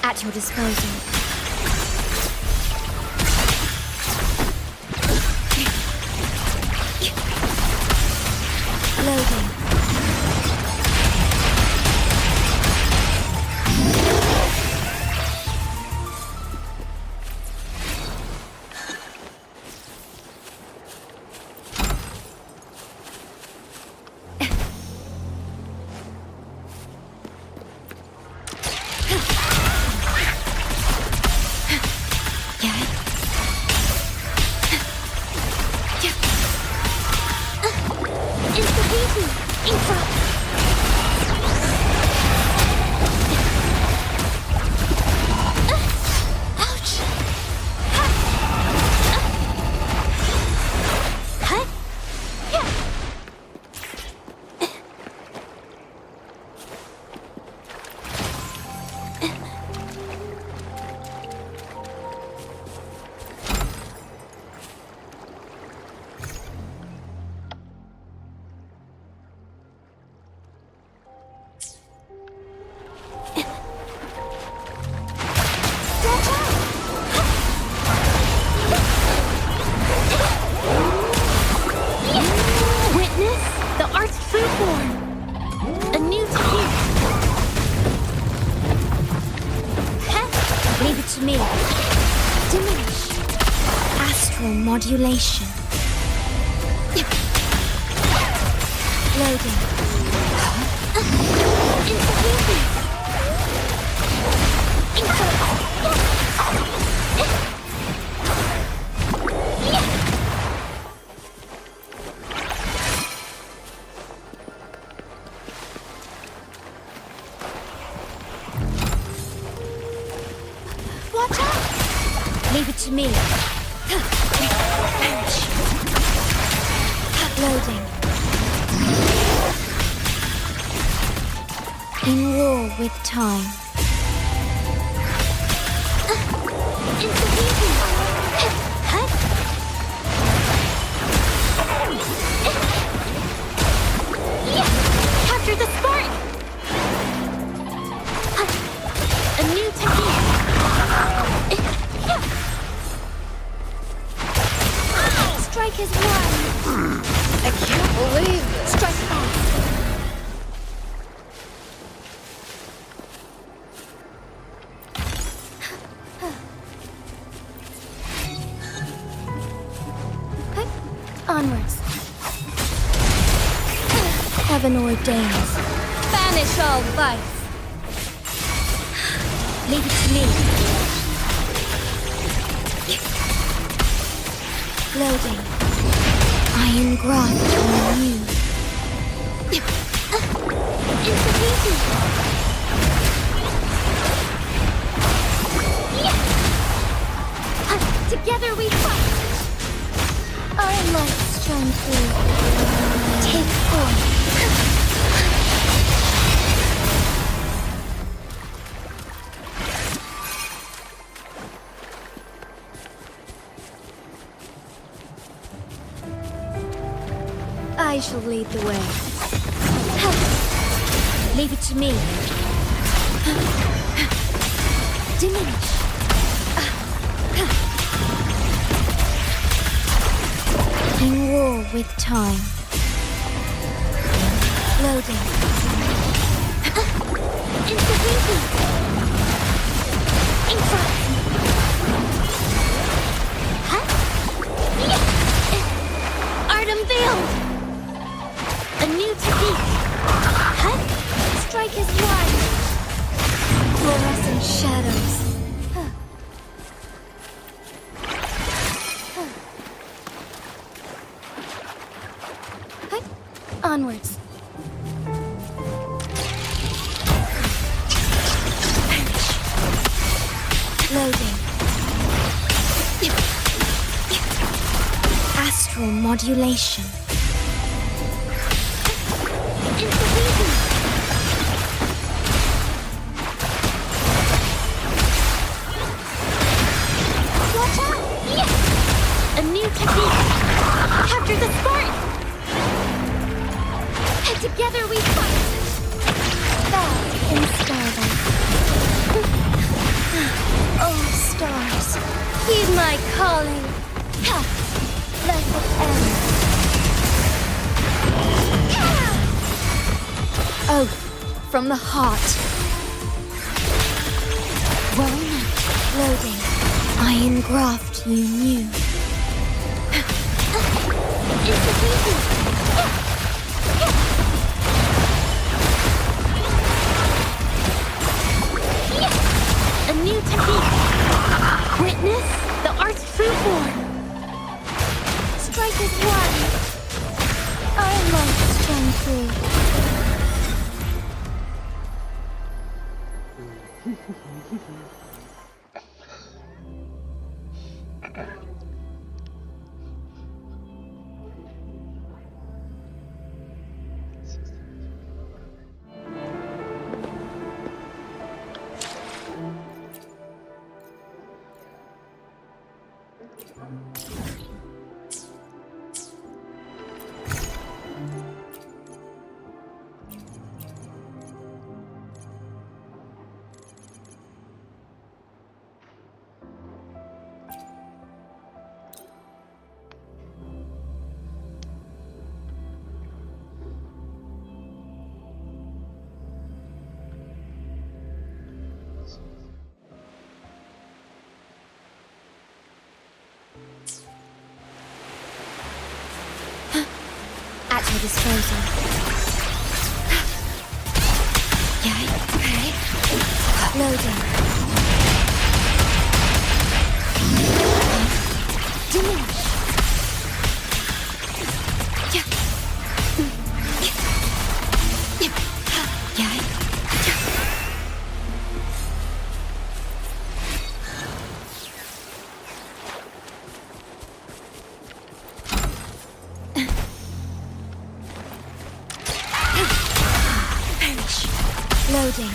At your disposal. Loading. Modulation. Loading. Watch out! Leave it to me. Loading. In war with time. Capture the spark! A new technique. Strike is one. I can't believe it. Strike fast. Onwards. Heaven ordains. Banish all vice. Leave it to me. Loading. Iron graft on you. Intervening. Together we fight. Our lights shine through. Take form. I shall lead the way. Leave it to me. Diminish. In war with time. Loading. Intervening. In front. Art unveiled. A new technique. Strike is wide. Fluorescent shadows. Onwards. Loading. Astral modulation. Intervening. Watch out! Yes! A new technique. Capture the spark. And together we fight. Bound in starlight. Oh, stars, heed my calling. Let it end. Oath from the heart. Walnut loading. Iron graft you knew. Intervening. A new technique. Witness the art's true form. Strike is one. Our lights shine through. At your disposal. Yay, okay. Loading. Diminish. Yeah. Yay. Loading.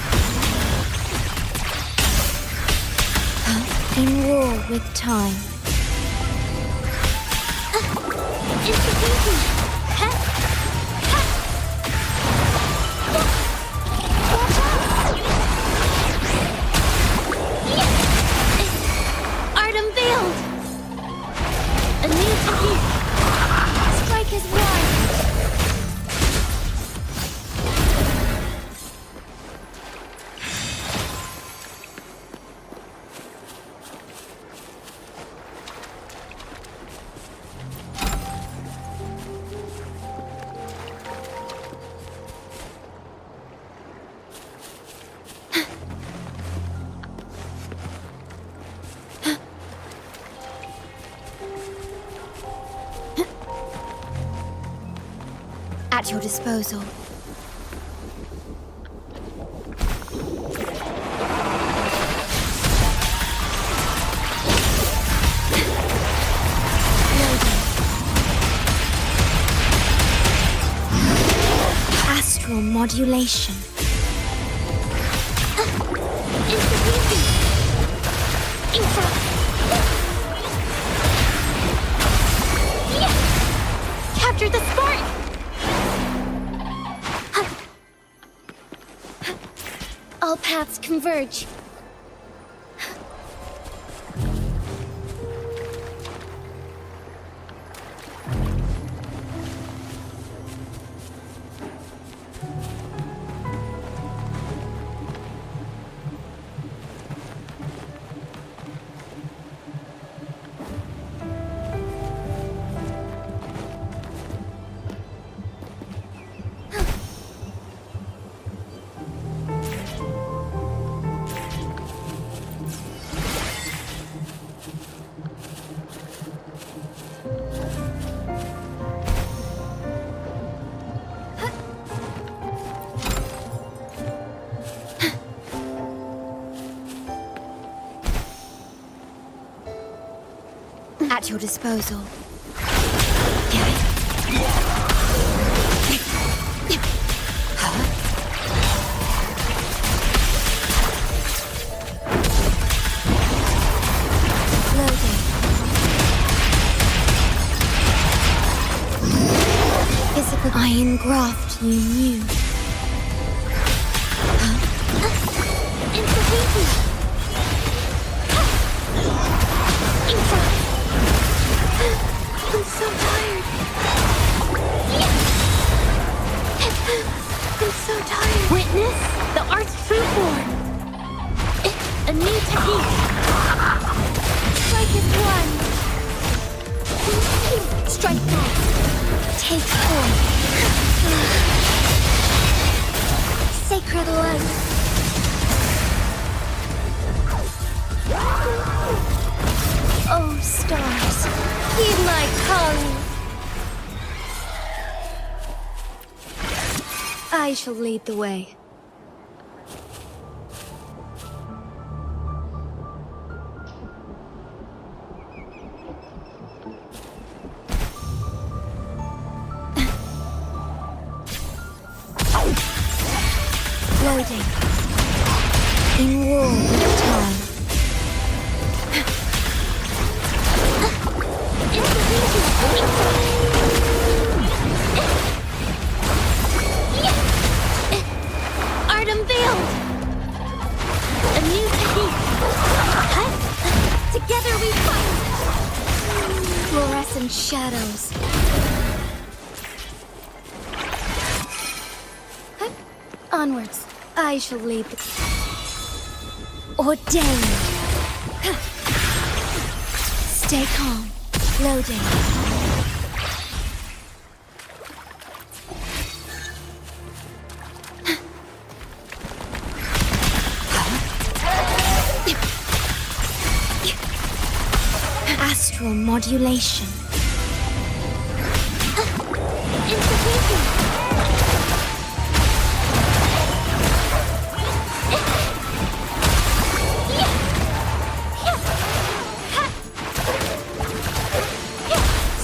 In war with time. Intervening. Art unveiled. A new technique. Strike is wide. At your disposal. Astral modulation. Capture the spark! All paths converge. At your disposal. Loading. Physical iron graft you knew. I'm so tired. I'm so tired. Witness the art's true form. A new technique. Strike is one. Strike back. Take form. Sacred light. Oh, stars, heed my calling. I shall lead the way. Loading. In war with time. Art unveiled! A new technique! Together we fight! Fluorescent shadows. Onwards, I shall lead the... Ordained! Stay calm. Loading. Astral modulation.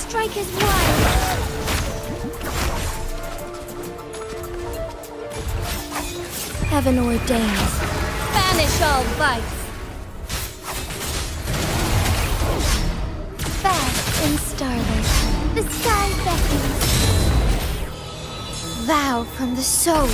Strike is wild. Heaven ordains. Banish all vice. Fast and starlight, the sky beckons. Vow from the soul.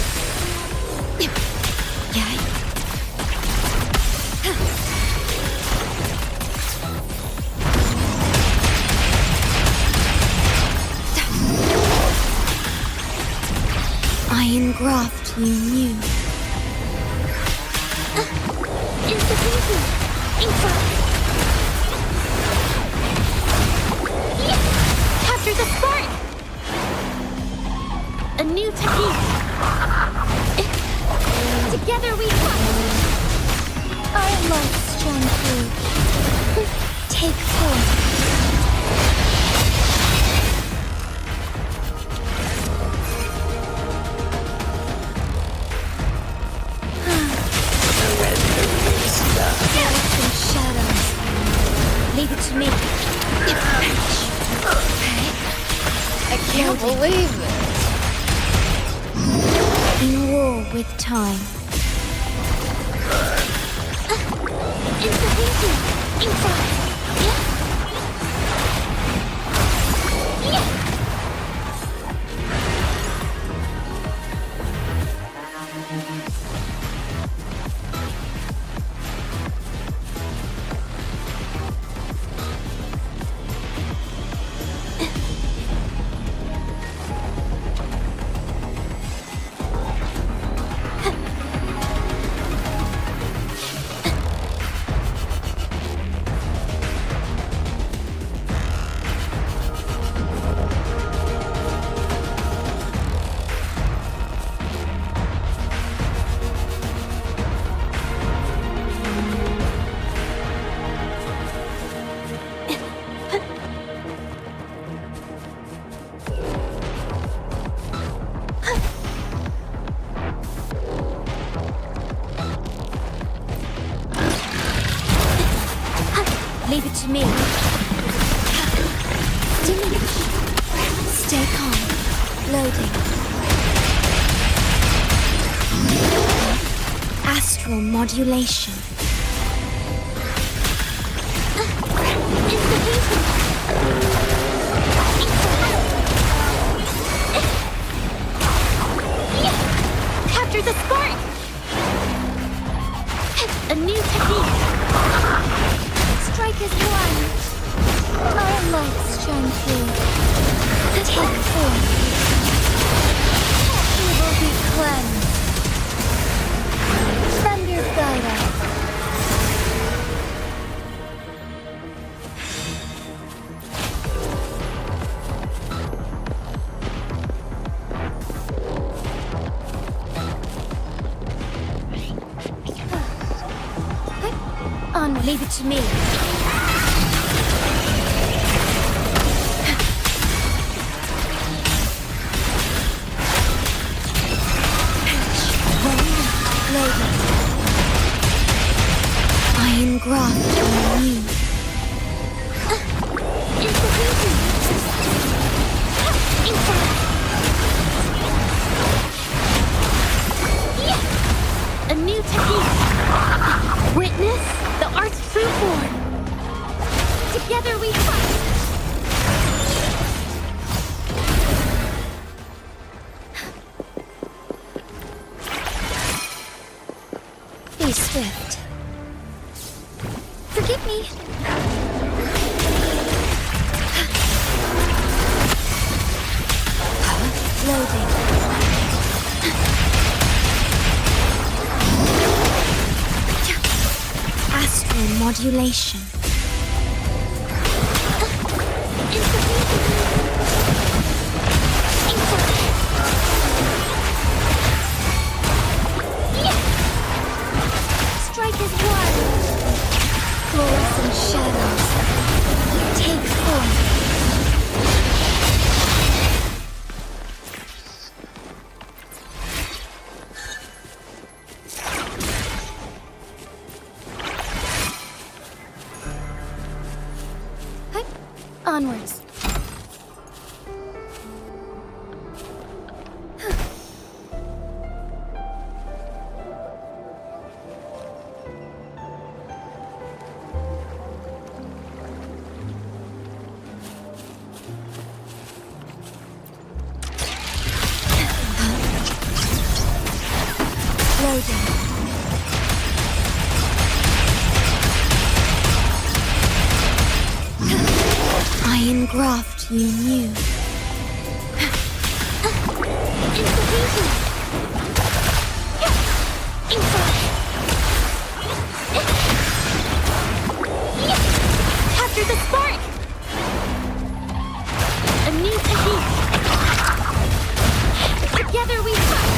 Iron graft you knew. Capture the spark! A new technique. Together we fight. Our lights shine through. Take form. to me. I can't believe it. In war with time. Insufficient. Inside. Yeah. Leave it to me. Diminish. Stay calm. Loading. Astral modulation. Capture the spark! A new technique. Strike as one. Our lights shine through. Take form. Evil be cleansed. Thunder guide us. On, leave it to me. Iron graft on you. Insufficient. Inside. A new technique. Witness the art's true form. Together we fight. Be swift. Forgive me. Loading. Astral modulation. Strike as one. Fluorescent shadows. Take form. Onwards. Loading. Iron graft you knew. Insufficient. Inside. Capture the spark. A new technique. Together we fight.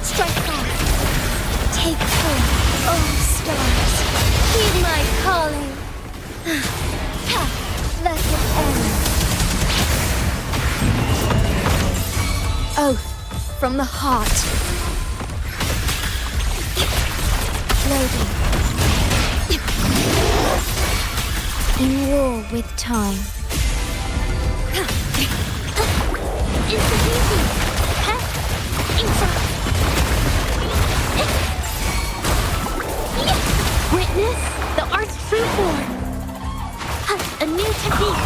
Strike fast. Take form. Oh, stars. Heed my calling. Let it end. Oath from the heart. Loading. In war with time. Insta-beauty! Witness the art's true form! A new technique!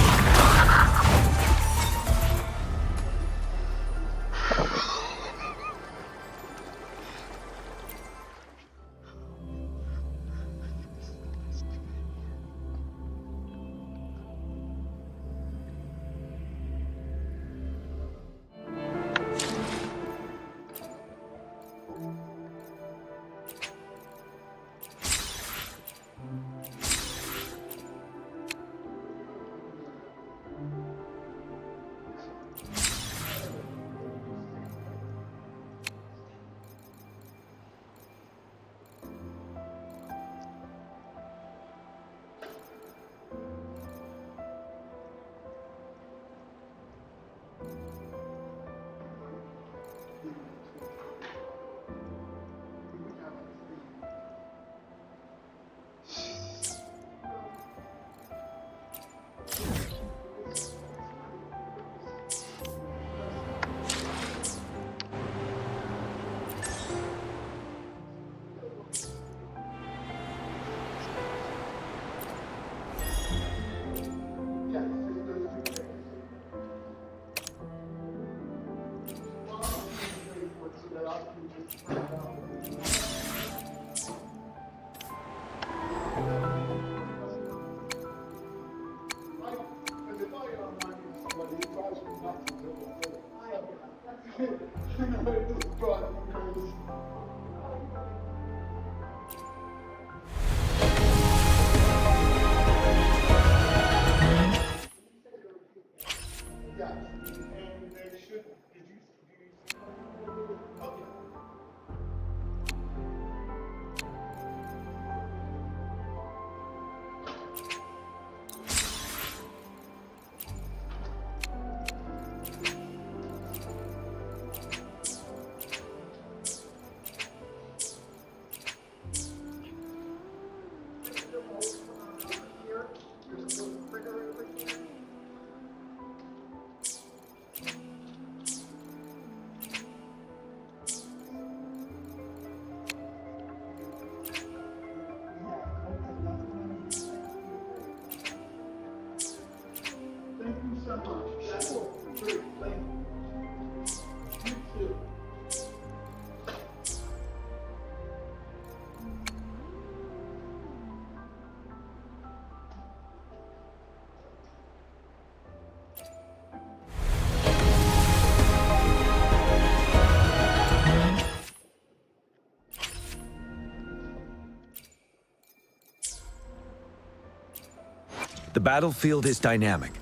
The battlefield is dynamic.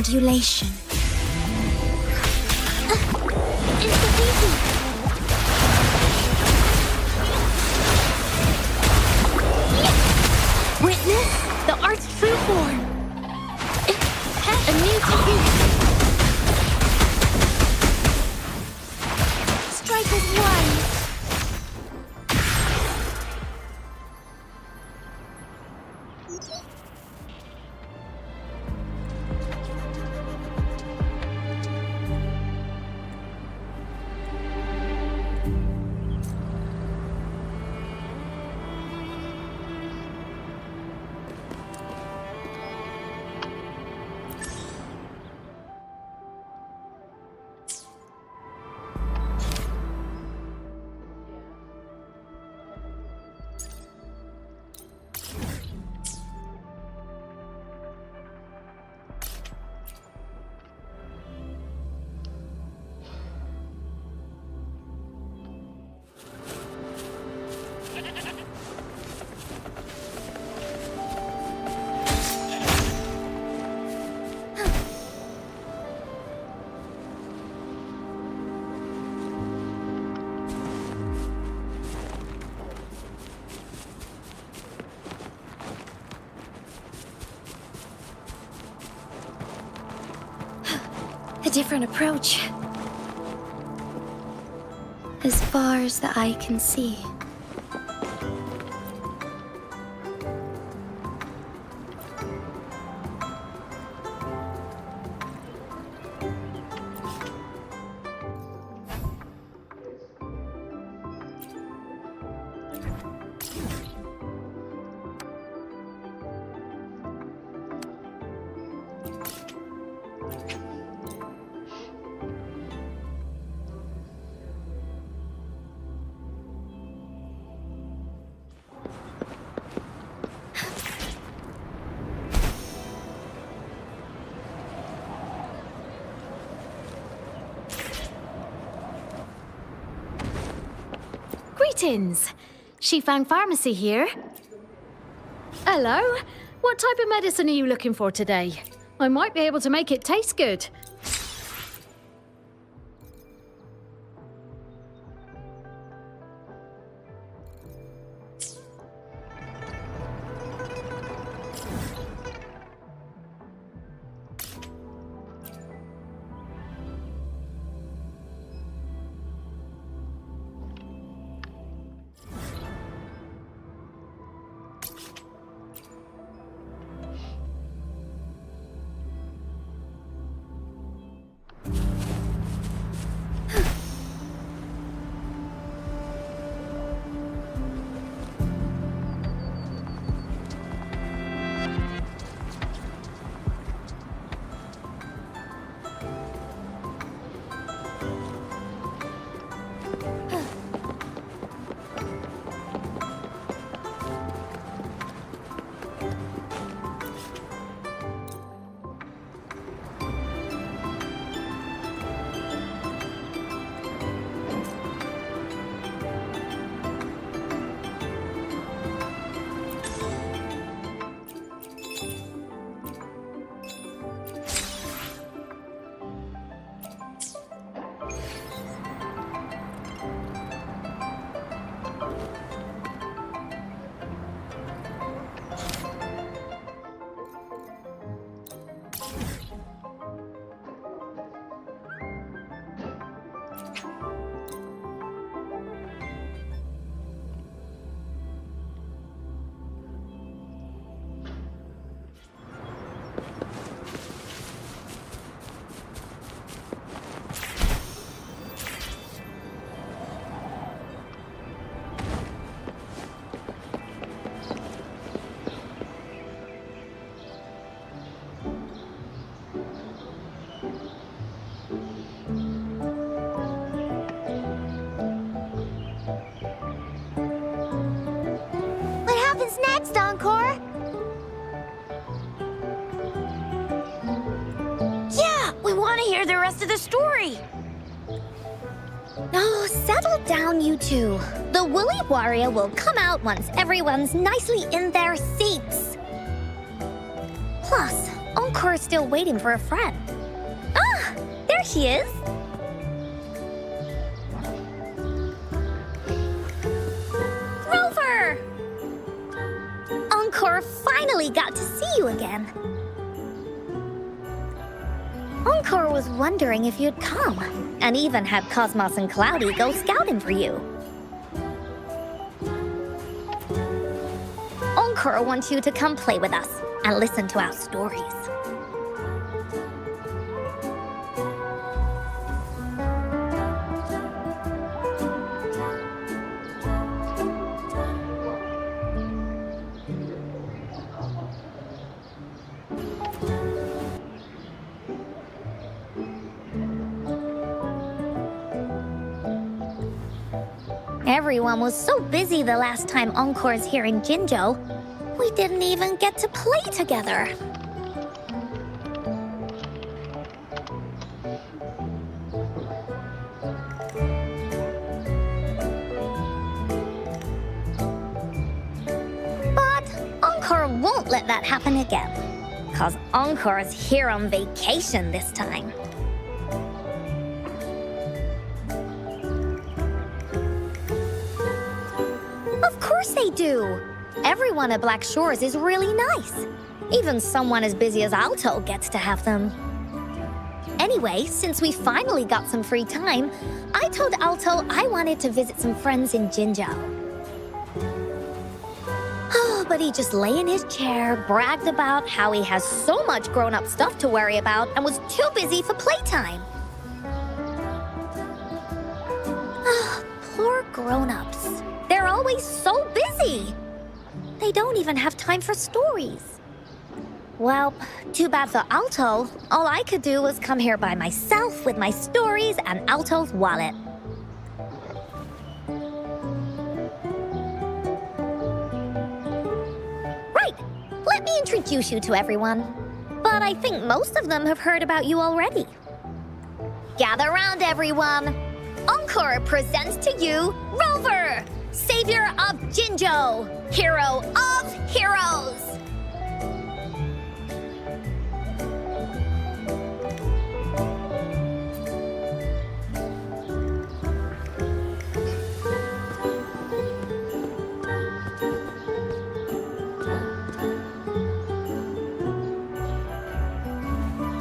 modulation. It's easy. Witness the art's true form. A new technique. Strike as one. A different approach. As far as the eye can see. Greetings! Shifang Pharmacy here. Hello. What type of medicine are you looking for today? I might be able to make it taste good. Next, Encore! Yeah, we want to hear the rest of the story! Oh, settle down, you two. The Woolly Warrior will come out once everyone's nicely in their seats. Plus, Encore's still waiting for a friend. there she is. Rover! Encore finally got to see you again. Encore was wondering if you'd come, and even had Cosmos and Cloudy go scouting for you. Encore wants you to come play with us and listen to our stories. Everyone was so busy the last time Encore's here in Jinzhou, we didn't even get to play together. But Encore won't let that happen again, 'cause Encore's here on vacation this time. Of course they do. Everyone at Black Shores is really nice. Even someone as busy as Alto gets to have them. Anyway, since we finally got some free time, I told Alto I wanted to visit some friends in Jinzhou. Oh, but he just lay in his chair, bragged about how he has so much grown-up stuff to worry about, and was too busy for playtime. Poor grown-ups. They're always so busy. They don't even have time for stories. Well, too bad for Alto. All I could do was come here by myself with my stories and Alto's wallet. Right, let me introduce you to everyone. But I think most of them have heard about you already. Gather round, everyone. Encore presents to you Rover, Savior of Jinzhou, Hero of Heroes.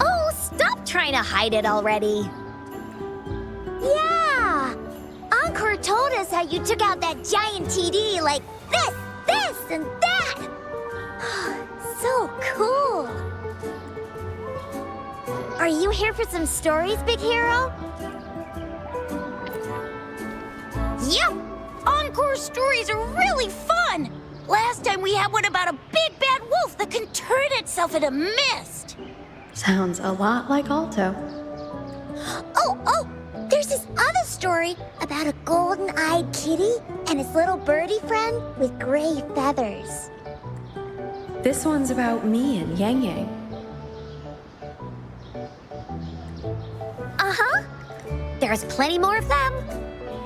Oh, stop trying to hide it already. Yeah! Encore told us how you took out that giant TD like this, and that! So cool! Are you here for some stories, Big Hero? Yep! Encore stories are really fun! Last time we had one about a big bad wolf that can turn itself into mist! Sounds a lot like Alto. Oh! There's this other story about a golden-eyed kitty and his little birdie friend with gray feathers. This one's about me and Yang Yang. Uh-huh. There's plenty more of them.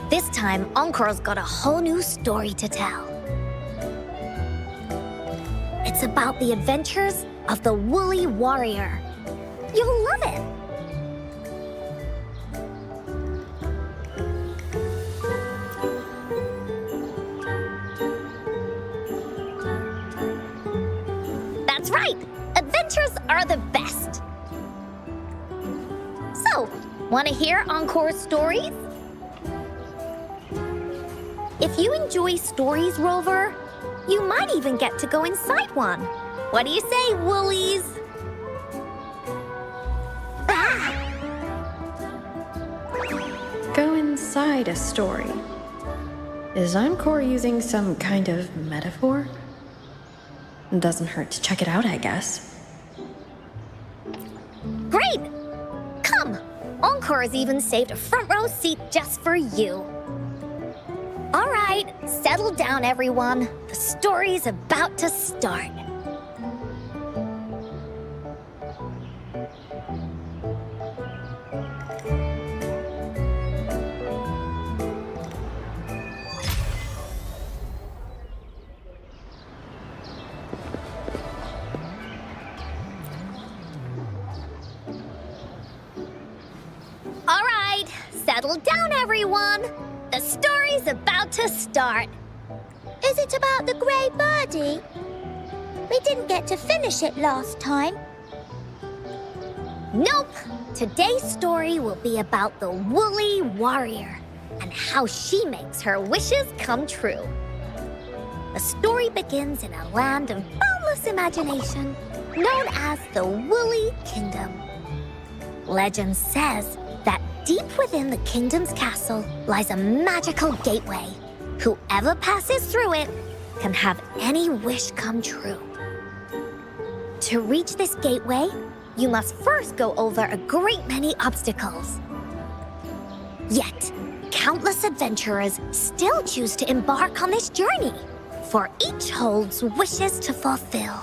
This time, Encore's got a whole new story to tell. It's about the adventures of the Woolly Warrior. You'll love it. That's right! Adventures are the best! So, want to hear Encore's stories? If you enjoy stories, Rover, you might even get to go inside one. What do you say, Woolies? Go inside a story. Is Encore using some kind of metaphor? Doesn't hurt to check it out, I guess. Great! Come! Encore's even saved a front row seat just for you. All right, settle down, everyone. The story's about to start. Settle down, everyone. The story's about to start. Is it about the grey birdie? We didn't get to finish it last time. Nope. Today's story will be about the woolly warrior and how she makes her wishes come true. The story begins in a land of boundless imagination known as the Woolly Kingdom. Legend says that deep within the kingdom's castle lies a magical gateway. Whoever passes through it can have any wish come true. To reach this gateway, you must first go over a great many obstacles. Yet, countless adventurers still choose to embark on this journey, for each holds wishes to fulfill.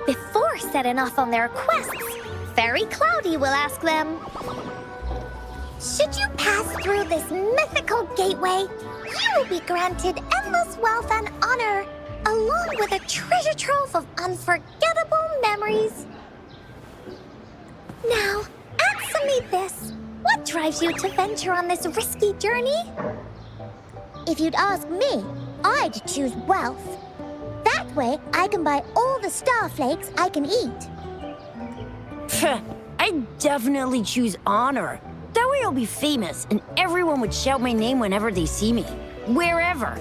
Before setting off on their quests, Fairy Cloudy will ask them, Should you pass through this mythical gateway, you will be granted endless wealth and honor, along with a treasure trove of unforgettable memories. Now, answer me this. What drives you to venture on this risky journey? If you'd ask me, I'd choose wealth. That way, I can buy all the starflakes I can eat. I'd definitely choose honor. That way I'll be famous, and everyone would shout my name whenever they see me, wherever.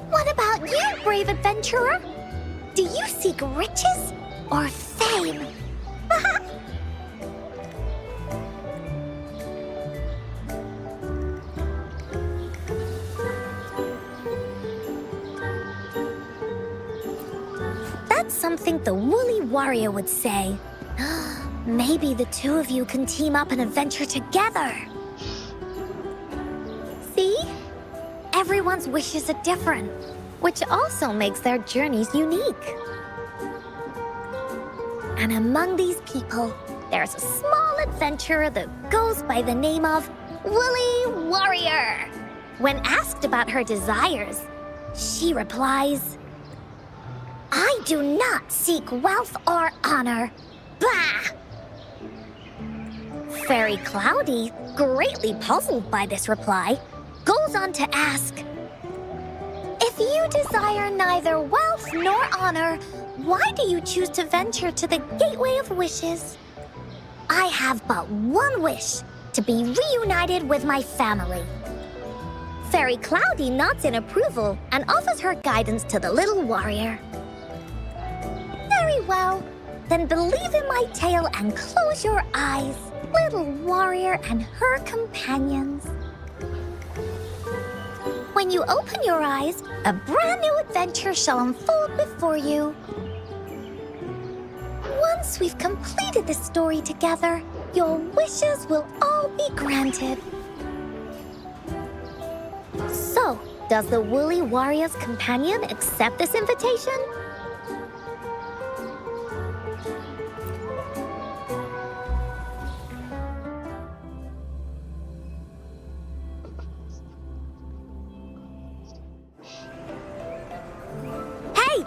What about you, brave adventurer? Do you seek riches or fame? that's something the woolly warrior would say. Maybe the two of you can team up and adventure together. See? Everyone's wishes are different, which also makes their journeys unique. And among these people, there's a small adventurer that goes by the name of Woolly Warrior. When asked about her desires, she replies, I do not seek wealth or honor. Bah! Fairy Cloudy, greatly puzzled by this reply, goes on to ask, If you desire neither wealth nor honor, why do you choose to venture to the Gateway of Wishes? I have but one wish, to be reunited with my family. Fairy Cloudy nods in approval and offers her guidance to the little warrior. Very well. Then believe in my tale and close your eyes, little warrior and her companions. When you open your eyes, a brand new adventure shall unfold before you. Once we've completed this story together, your wishes will all be granted. So, does the Woolly Warrior's companion accept this invitation?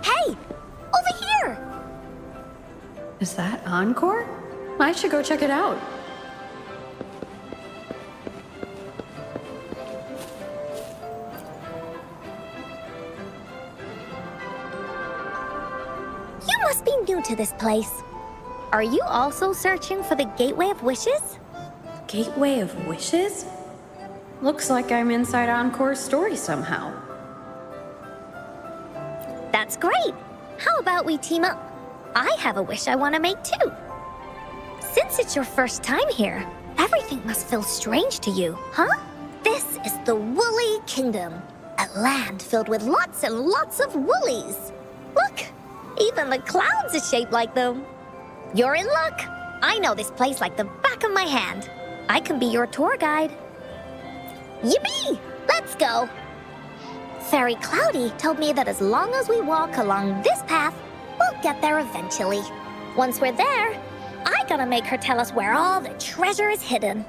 Hey! Over here! Is that Encore? I should go check it out. You must be new to this place. Are you also searching for the Gateway of Wishes? Gateway of Wishes? Looks like I'm inside Encore's story somehow. That's great. How about we team up? I have a wish I want to make too. Since it's your first time here, everything must feel strange to you, huh? This is the Woolly Kingdom, a land filled with lots and lots of woolies. Look, even the clouds are shaped like them. You're in luck. I know this place like the back of my hand. I can be your tour guide. Yippee! Let's go. Fairy Cloudy told me that as long as we walk along this path, we'll get there eventually. Once we're there, I gotta make her tell us where all the treasure is hidden.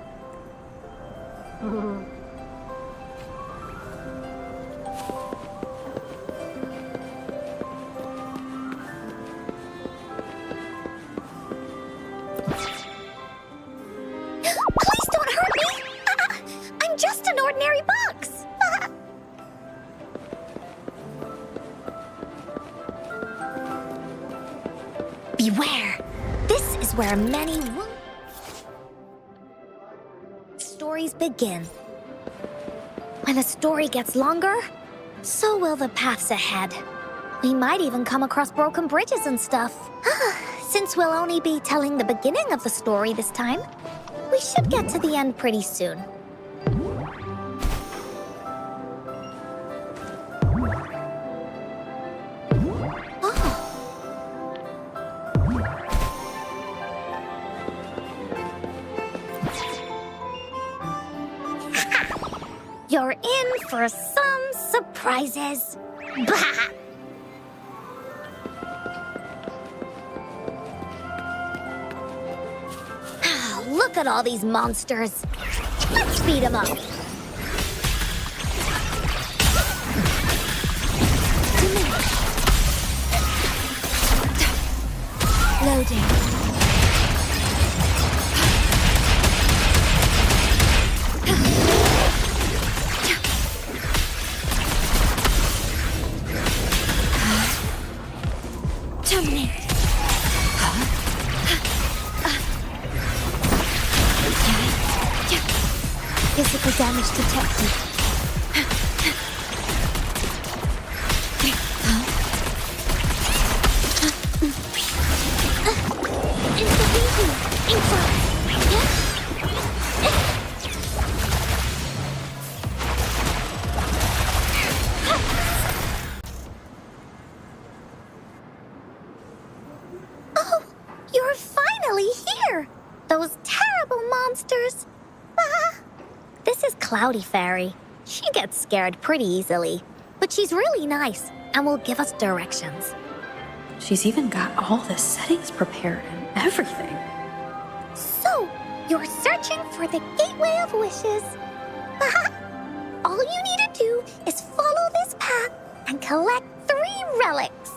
where many stories begin. When a story gets longer, so will the paths ahead. We might even come across broken bridges and stuff. Since we'll only be telling the beginning of the story this time, we should get to the end pretty soon. You're in for some surprises. Bah! Look at all these monsters. Let's beat them up. Loading. Terminate. Physical damage detected. Oh, you're finally here! Those terrible monsters! This is Cloudy Fairy. She gets scared pretty easily, but she's really nice and will give us directions. She's even got all the settings prepared and everything. So, you're searching for the Gateway of Wishes. All you need to do is follow this path and collect 3 relics.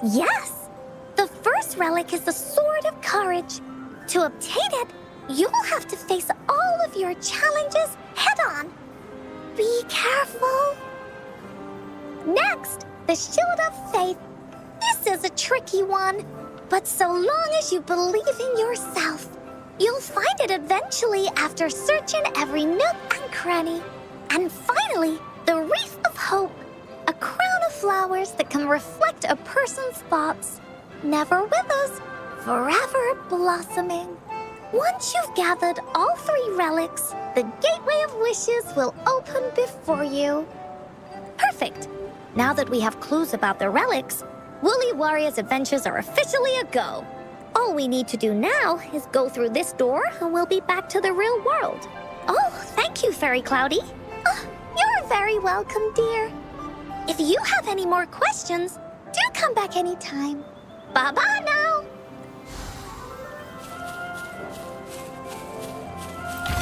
Yes! The first relic is the Sword of Courage. To obtain it, you will have to face all of your challenges head-on. Be careful. Next, the Shield of Faith. This is a tricky one, but so long as you believe in yourself, you'll find it eventually after searching every nook and cranny. And finally, the Wreath of Hope, a crown of flowers that can reflect a person's thoughts. Never withers, forever blossoming. Once you've gathered all 3 relics, the Gateway of Wishes will open before you. Perfect. Now that we have clues about the relics, Woolly Warrior's adventures are officially a go. All we need to do now is go through this door and we'll be back to the real world. Oh, thank you, Fairy Cloudy. You're very welcome, dear. If you have any more questions, do come back anytime. Bye-bye now.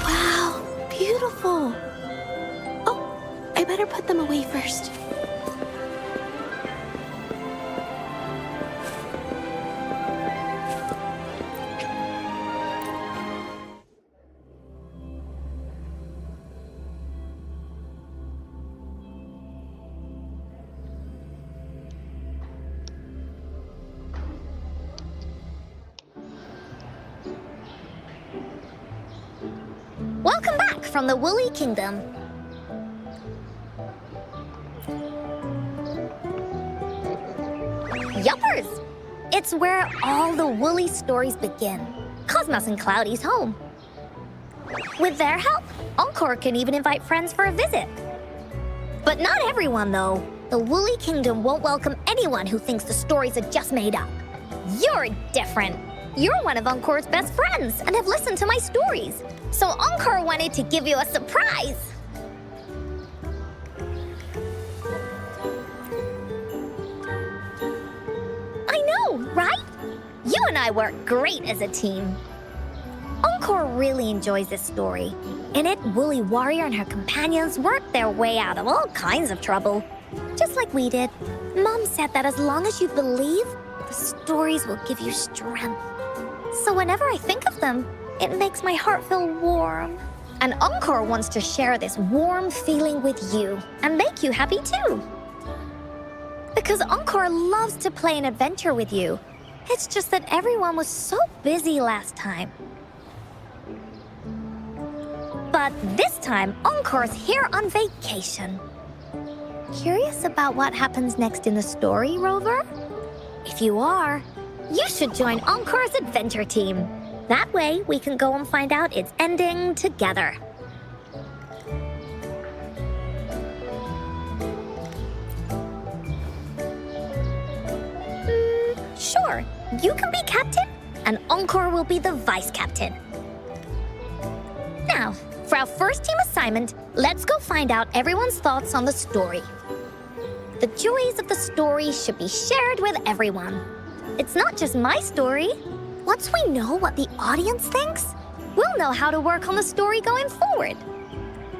Wow, beautiful. Oh, I better put them away first. Welcome back from the Woolly Kingdom. Yuppers! It's where all the Woolly stories begin. Cosmos and Cloudy's home. With their help, Encore can even invite friends for a visit. But not everyone, though. The Woolly Kingdom won't welcome anyone who thinks the stories are just made up. You're different. You're one of Encore's best friends and have listened to my stories. So Encore wanted to give you a surprise. I know, right? You and I work great as a team. Encore really enjoys this story. In it, Woolly Warrior and her companions worked their way out of all kinds of trouble. Just like we did. Mom said that as long as you believe, the stories will give you strength. So whenever I think of them, it makes my heart feel warm. And Encore wants to share this warm feeling with you and make you happy too. Because Encore loves to play an adventure with you. It's just that everyone was so busy last time. But this time, Encore's here on vacation. Curious about what happens next in the story, Rover? If you are, you should join Encore's adventure team. That way, we can go and find out its ending together. Sure, you can be captain, and Encore will be the vice captain. Now, for our first team assignment, let's go find out everyone's thoughts on the story. The joys of the story should be shared with everyone. It's not just my story. Once we know what the audience thinks, we'll know how to work on the story going forward.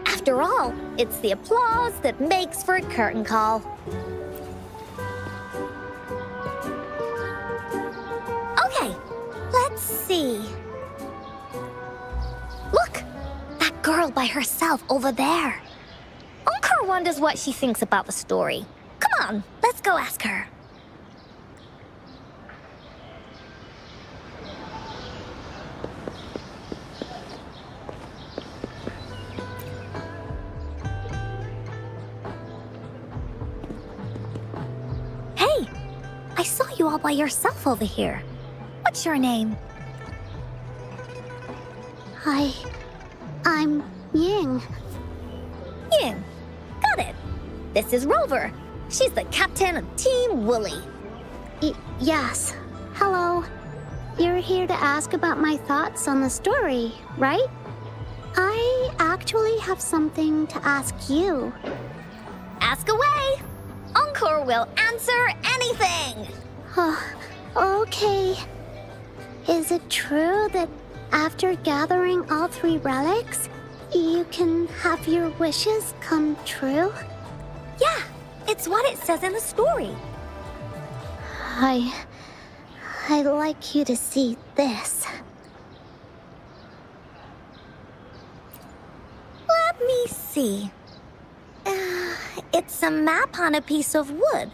After all, it's the applause that makes for a curtain call. Okay, let's see. Look, that girl by herself over there. Encore wonders what she thinks about the story. Come on, let's go ask her. Hey, I saw you all by yourself over here. What's your name? I'm Ying. Ying. Got it. This is Rover. She's the captain of Team Woolly. Yes. Hello. You're here to ask about my thoughts on the story, right? I actually have something to ask you. Ask away. Encore will answer anything. Okay. Is it true that after gathering all 3 relics, you can have your wishes come true? Yeah, it's what it says in the story. I'd like you to see this. Let me see. It's a map on a piece of wood.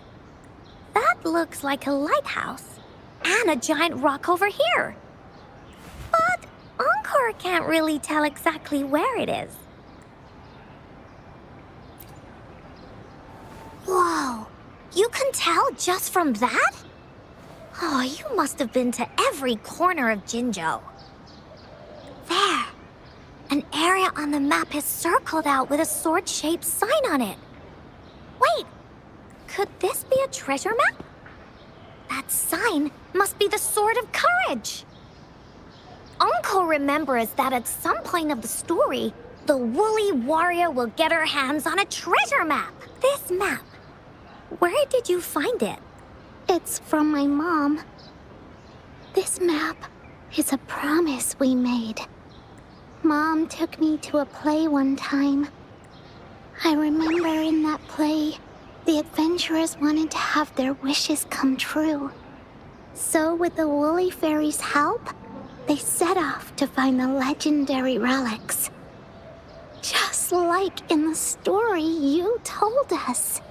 That looks like a lighthouse and a giant rock over here. But Encore can't really tell exactly where it is. Whoa, you can tell just from that? Oh, you must have been to every corner of Jinzhou. There, an area on the map is circled out with a sword-shaped sign on it. Wait, could this be a treasure map? That sign must be the Sword of Courage. Encore remembers that at some point of the story, the woolly warrior will get her hands on a treasure map. This map, where did you find it? It's from my mom. This map is a promise we made. Mom took me to a play one time. I remember in that play, the adventurers wanted to have their wishes come true. So with the Woolly Fairy's help, they set off to find the legendary relics. Just like in the story you told us.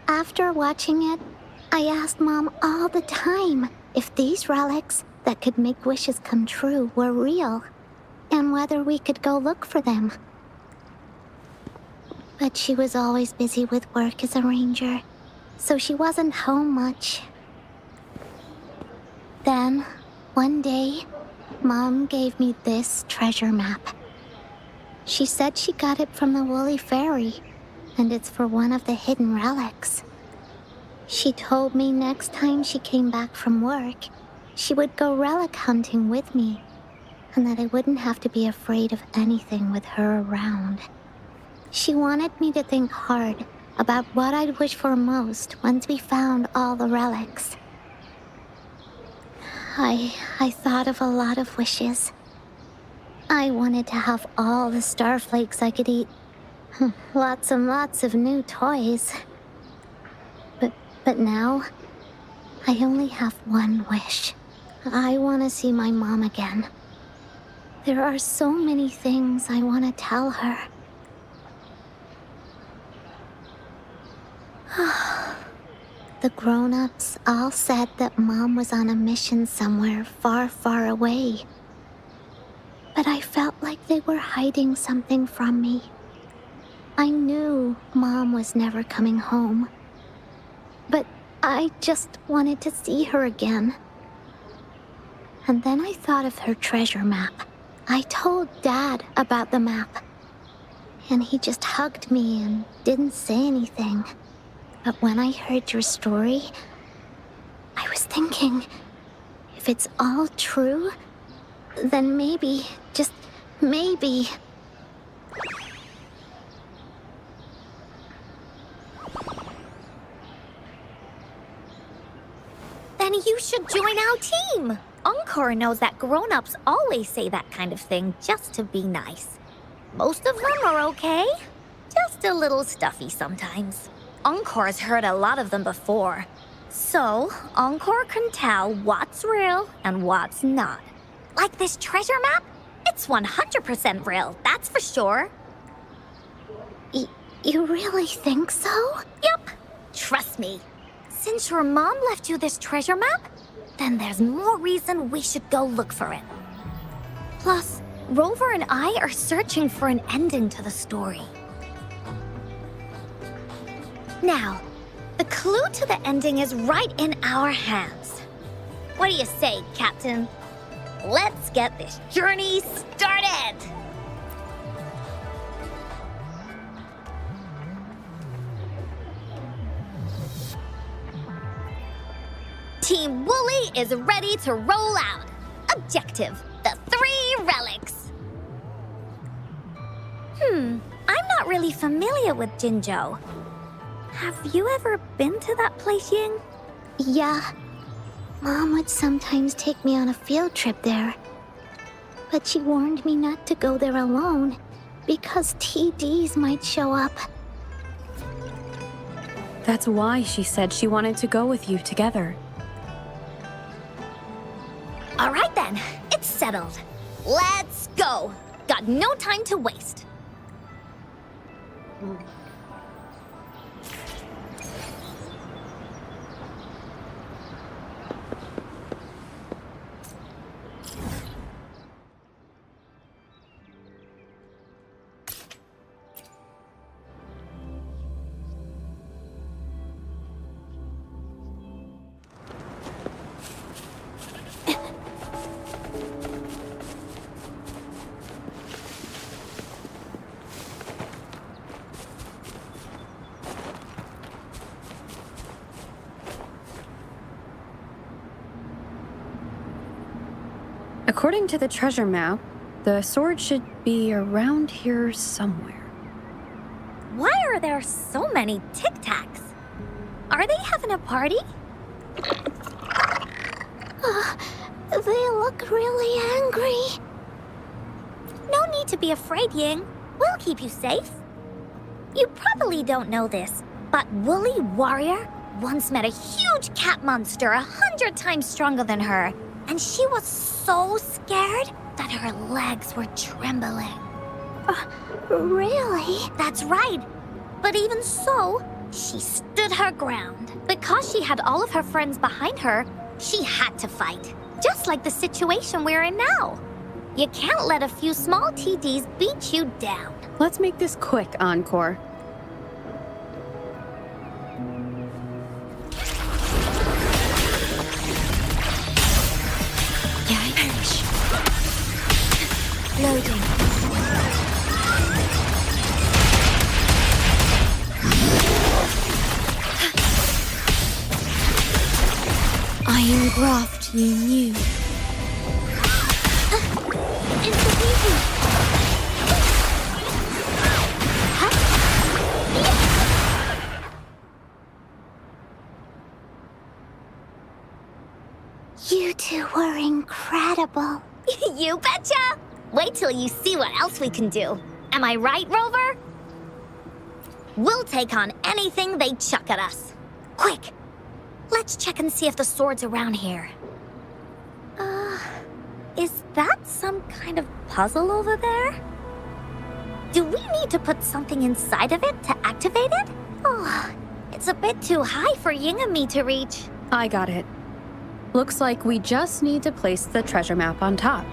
After watching it, I asked Mom all the time if these relics that could make wishes come true were real, and whether we could go look for them. But she was always busy with work as a ranger, so she wasn't home much. Then, one day, Mom gave me this treasure map. She said she got it from the Woolly Fairy, and it's for one of the hidden relics. She told me next time she came back from work, she would go relic hunting with me, and that I wouldn't have to be afraid of anything with her around. She wanted me to think hard about what I'd wish for most once we found all the relics. I thought of a lot of wishes. I wanted to have all the starflakes I could eat. Lots and lots of new toys. But now, I only have one wish. I want to see my mom again. There are so many things I want to tell her. The grown-ups all said that Mom was on a mission somewhere far, far away. But I felt like they were hiding something from me. I knew Mom was never coming home. But I just wanted to see her again. And then I thought of her treasure map. I told Dad about the map. And he just hugged me and didn't say anything. But when I heard your story, I was thinking, if it's all true, then maybe, just maybe... Then you should join our team. Encore knows that grown-ups always say that kind of thing just to be nice. Most of them are okay, just a little stuffy sometimes. Encore's heard a lot of them before. So, Encore can tell what's real and what's not. Like this treasure map? It's 100% real, that's for sure. You really think so? Yup, trust me. Since your mom left you this treasure map, then there's more reason we should go look for it. Plus, Rover and I are searching for an ending to the story. Now, the clue to the ending is right in our hands. What do you say, Captain? Let's get this journey started! Team Wooly is ready to roll out. Objective, the 3 relics. I'm not really familiar with Jinzhou. Have you ever been to that place, Ying? Yeah. Mom would sometimes take me on a field trip there. But she warned me not to go there alone, because TDs might show up. That's why she said she wanted to go with you together. All right then, it's settled. Let's go. Got no time to waste. According to the treasure map, the sword should be around here somewhere. Why are there so many Tic Tacs? Are they having a party? They look really angry. No need to be afraid, Ying. We'll keep you safe. You probably don't know this, but Woolly Warrior once met a huge cat monster 100 times stronger than her, and she was so scared that her legs were trembling. Really? That's right. But even so, she stood her ground. Because she had all of her friends behind her, she had to fight. Just like the situation we're in now. You can't let a few small TDs beat you down. Let's make this quick, Encore. Loading. Iron graft you knew. You two were incredible. You betcha! Wait till you see what else we can do. Am I right, Rover? We'll take on anything they chuck at us. Quick! Let's check and see if the sword's around here. Is that some kind of puzzle over there? Do we need to put something inside of it to activate it? Oh, It's a bit too high for Ying and me to reach. I got it. Looks like we just need to place the treasure map on top.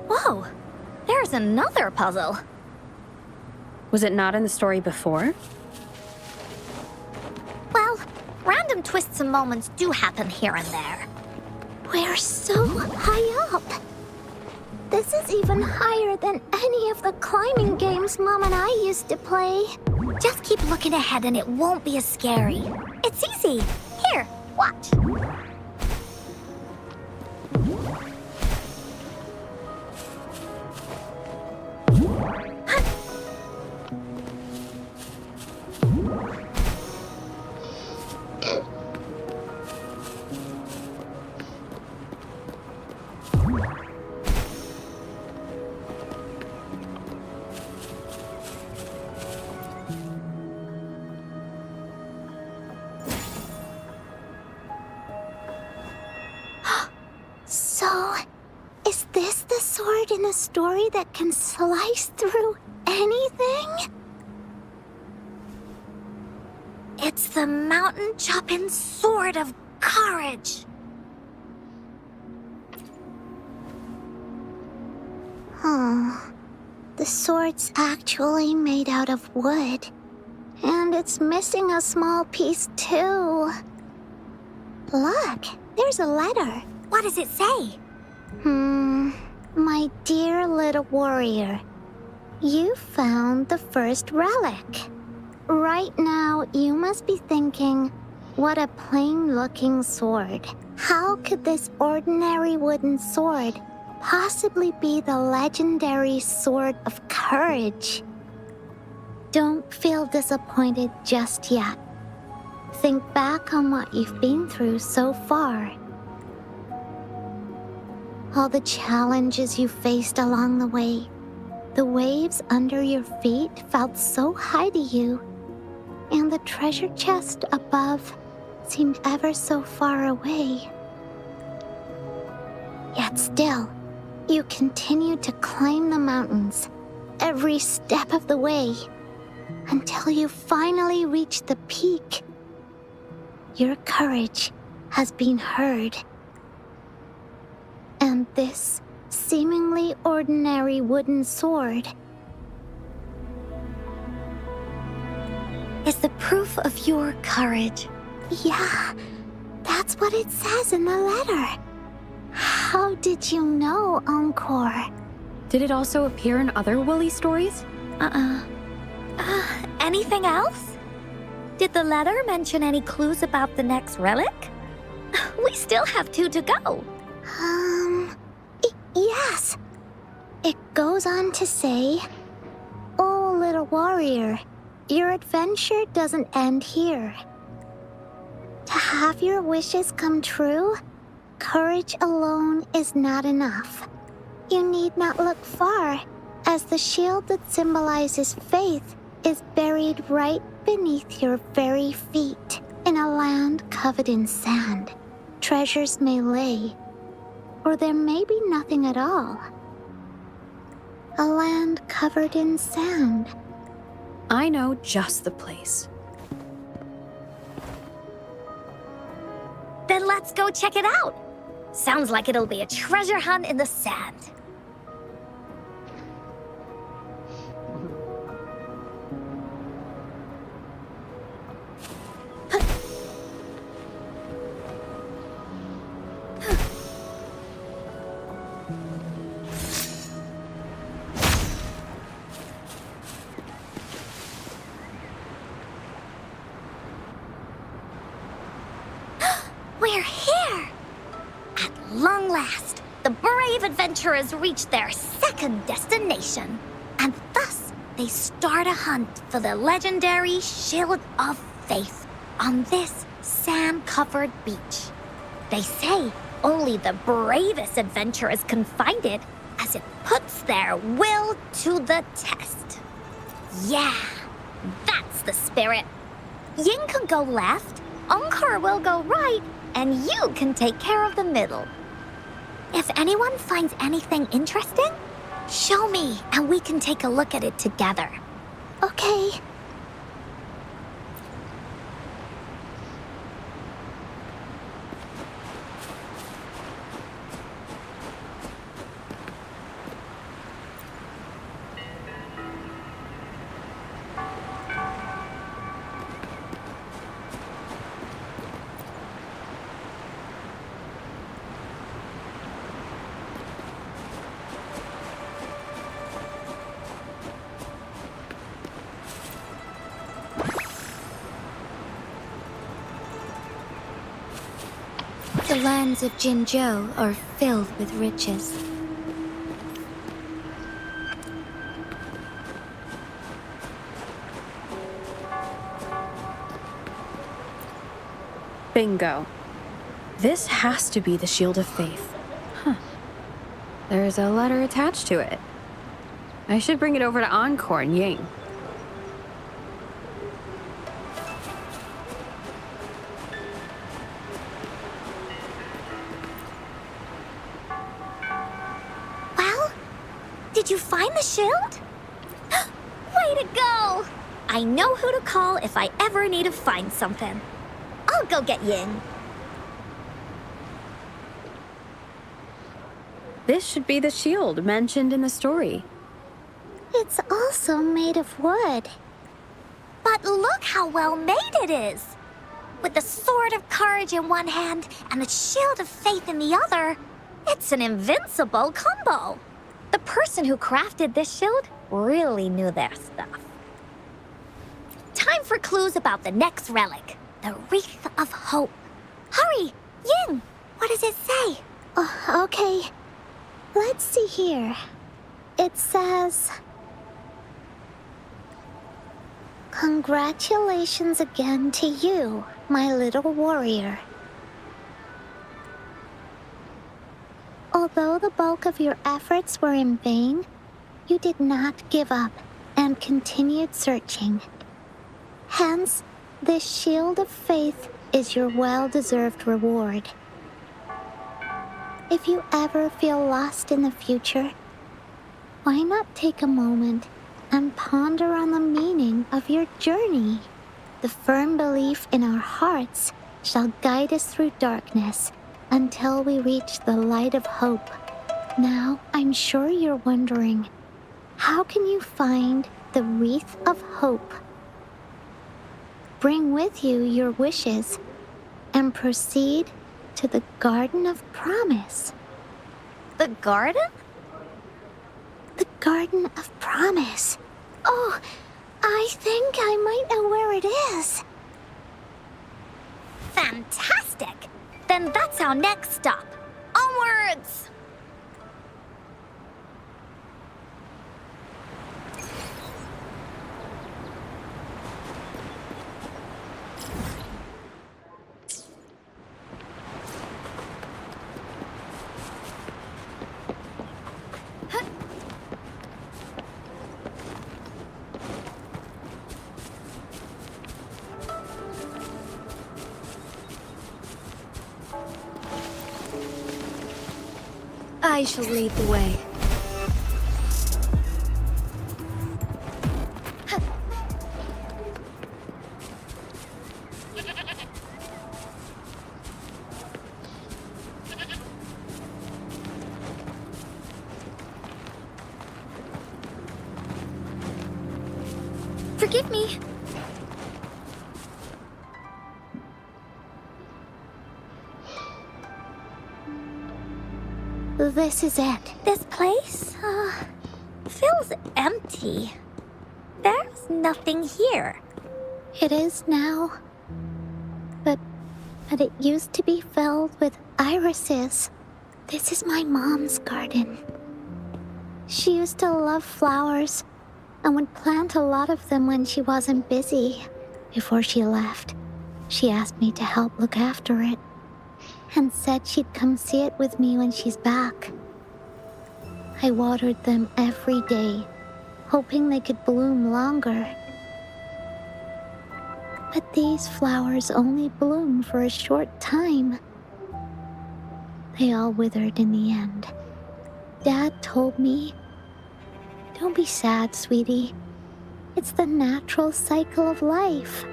Whoa, there's another puzzle. Was it not in the story before? Well, random twists and moments do happen here and there. We're so high up. This is even higher than any of the climbing games Mom and I used to play. Just keep looking ahead and it won't be as scary. It's easy. Here, watch. So, is this the sword in a story that can slice through anything? It's the mountain-chopping sword of courage. Huh. The sword's actually made out of wood. And it's missing a small piece, too. Look, there's a letter. What does it say? My dear little warrior, you found the first relic. Right now, you must be thinking, what a plain-looking sword. How could this ordinary wooden sword possibly be the legendary sword of courage? Don't feel disappointed just yet. Think back on what you've been through so far. All the challenges you faced along the way. The waves under your feet felt so high to you, and the treasure chest above seemed ever so far away. Yet still, you continued to climb the mountains, every step of the way, until you finally reached the peak. Your courage has been heard. And this seemingly ordinary wooden sword is the proof of your courage. Yeah, that's what it says in the letter. How did you know, Encore? Did it also appear in other Woolly stories? Anything else? Did the letter mention any clues about the next relic? We still have 2 to go. Yes. It goes on to say, "Oh, little warrior, your adventure doesn't end here. To have your wishes come true, courage alone is not enough. You need not look far, as the shield that symbolizes faith is buried right beneath your very feet. In a land covered in sand, treasures may lay, or there may be nothing at all. A land covered in sand." I know just the place. Then let's go check it out. Sounds like it'll be a treasure hunt in the sand. We're here! At long last, the brave adventurers reach their second destination. And thus, they start a hunt for the legendary Shield of Faith on this sand-covered beach. They say only the bravest adventurers can find it, as as it puts their will to the test. Yeah, that's the spirit. Yin can go left, Encore will go right, and you can take care of the middle. If anyone finds anything interesting, show me and we can take a look at it together. Okay. The lands of Jinzhou are filled with riches. Bingo. This has to be the Shield of Faith. Huh. There's a letter attached to it. I should bring it over to Encore and Ying. Well, did you find the shield? Way to go! I know who to call if I ever need to find something. I'll go get Yin. This should be the shield mentioned in the story. It's also made of wood. But look how well made it is! With the sword of courage in one hand and the shield of faith in the other, it's an invincible combo. The person who crafted this shield really knew their stuff. Time for clues about the next relic, the Wreath of Hope. Hurry! Yin! What does it say? Oh, okay. Let's see here. It says... Congratulations again to you, my little warrior. Although the bulk of your efforts were in vain, you did not give up and continued searching. Hence, this shield of faith is your well-deserved reward. If you ever feel lost in the future, why not take a moment and ponder on the meaning of your journey? The firm belief in our hearts shall guide us through darkness until we reach the light of hope. Now, I'm sure you're wondering, how can you find the Wreath of Hope? Bring with you your wishes and proceed to the Garden of Promise. The garden? The Garden of Promise. Oh, I think I might know where it is. Fantastic! Then that's our next stop. Onwards! I shall lead the way. Forgive me. This is it. This place, feels empty. There's nothing here. It is now. But it used to be filled with irises. This is my mom's garden. She used to love flowers and would plant a lot of them when she wasn't busy. Before she left, she asked me to help look after it and said she'd come see it with me when she's back. I watered them every day, hoping they could bloom longer. But these flowers only bloom for a short time. They all withered in the end. Dad told me, "Don't be sad, sweetie. It's the natural cycle of life."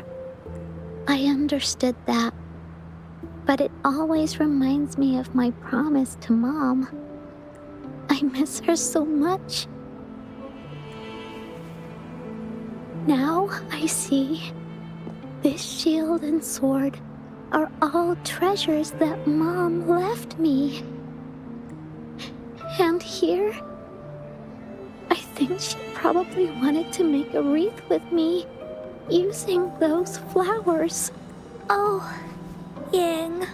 I understood that, but it always reminds me of my promise to Mom. I miss her so much. Now I see this shield and sword are all treasures that Mom left me. And here, I think she probably wanted to make a wreath with me using those flowers. Oh, Ying.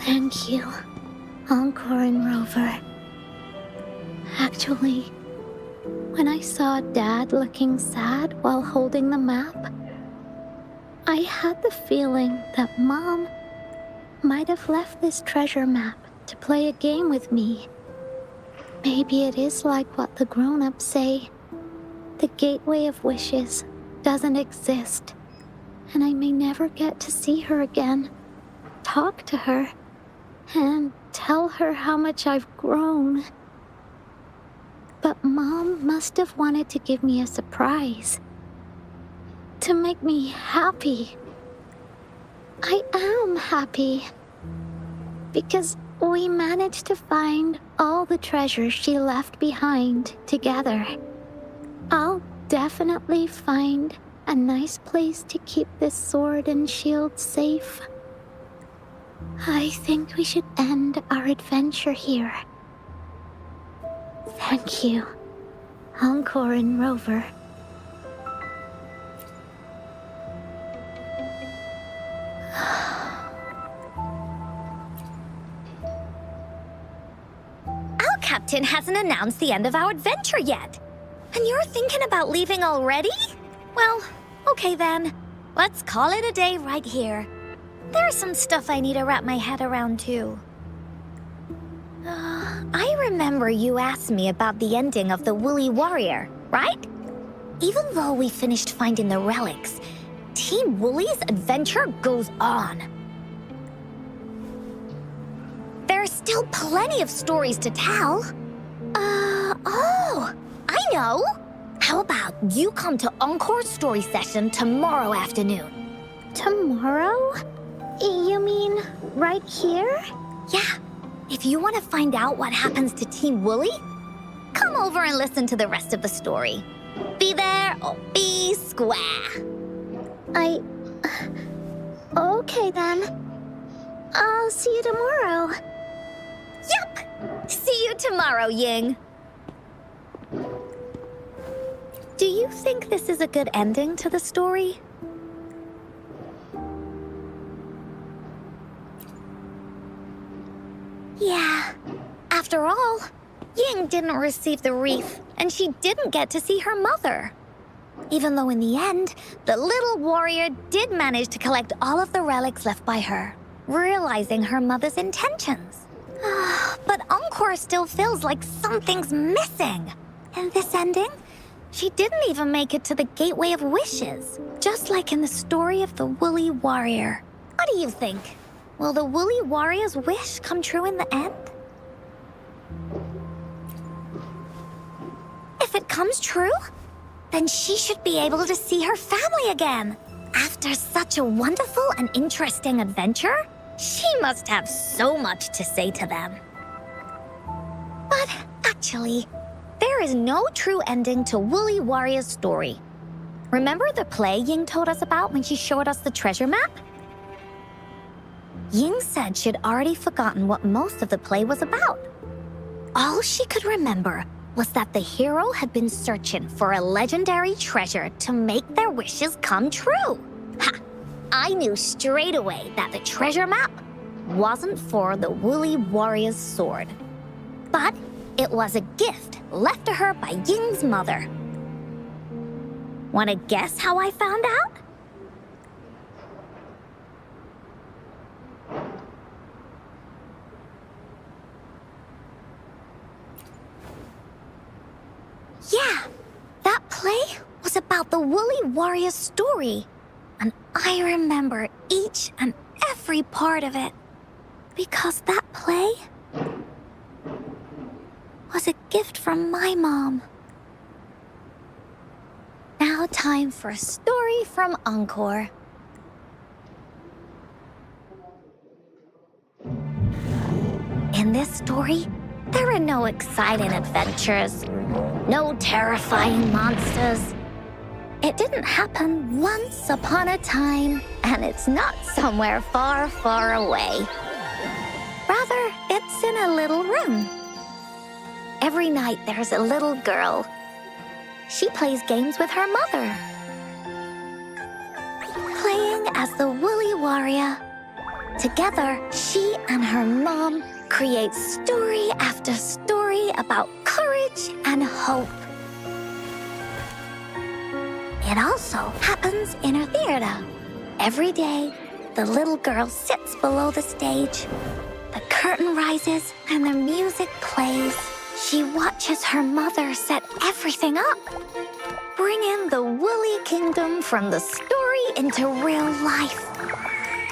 Thank you, Encore and Rover. Actually, when I saw Dad looking sad while holding the map, I had the feeling that Mom might have left this treasure map to play a game with me. Maybe it is like what the grown-ups say. The Gateway of Wishes doesn't exist, and I may never get to see her again, talk to her, and tell her how much I've grown. But Mom must have wanted to give me a surprise. To make me happy. I am happy. Because we managed to find all the treasures she left behind together. I'll definitely find a nice place to keep this sword and shield safe. I think we should end our adventure here. Thank you, Encore and Rover. Our captain hasn't announced the end of our adventure yet. And you're thinking about leaving already? Well, okay then. Let's call it a day right here. There's some stuff I need to wrap my head around too. I remember you asked me about the ending of the Woolly Warrior, right? Even though we finished finding the relics, Team Woolly's adventure goes on. There's still plenty of stories to tell. Oh, I know! How about you come to Encore's story session tomorrow afternoon? Tomorrow? You mean right here? Yeah. If you want to find out what happens to Team Woolly, come over and listen to the rest of the story. Be there or be square. Okay then. I'll see you tomorrow. Yup! See you tomorrow, Ying. Do you think this is a good ending to the story? Yeah. After all, Ying didn't receive the wreath, and she didn't get to see her mother. Even though in the end, the little warrior did manage to collect all of the relics left by her, realizing her mother's intentions. But Encore still feels like something's missing. In this ending, she didn't even make it to the Gateway of Wishes, just like in the story of the Woolly Warrior. What do you think? Will the Woolly Warrior's wish come true in the end? If it comes true, then she should be able to see her family again. After such a wonderful and interesting adventure, she must have so much to say to them. But actually, there is no true ending to Woolly Warrior's story. Remember the play Ying told us about when she showed us the treasure map? Ying said she'd already forgotten what most of the play was about. All she could remember was that the hero had been searching for a legendary treasure to make their wishes come true. Ha! I knew straight away that the treasure map wasn't for the Woolly Warrior's sword. But it was a gift left to her by Ying's mother. Wanna guess how I found out? about the Woolly Warrior's story, and I remember each and every part of it. Because that play was a gift from my mom. Now time for a story from Encore. In this story, there are no exciting adventures, no terrifying monsters. It didn't happen once upon a time, and it's not somewhere far, far away. Rather, it's in a little room. Every night there's a little girl. She plays games with her mother. Playing as the Woolly Warrior. Together, she and her mom create story after story about courage and hope. It also happens in her theater. Every day, the little girl sits below the stage. The curtain rises and the music plays. She watches her mother set everything up, bringing the Woolly Kingdom from the story into real life.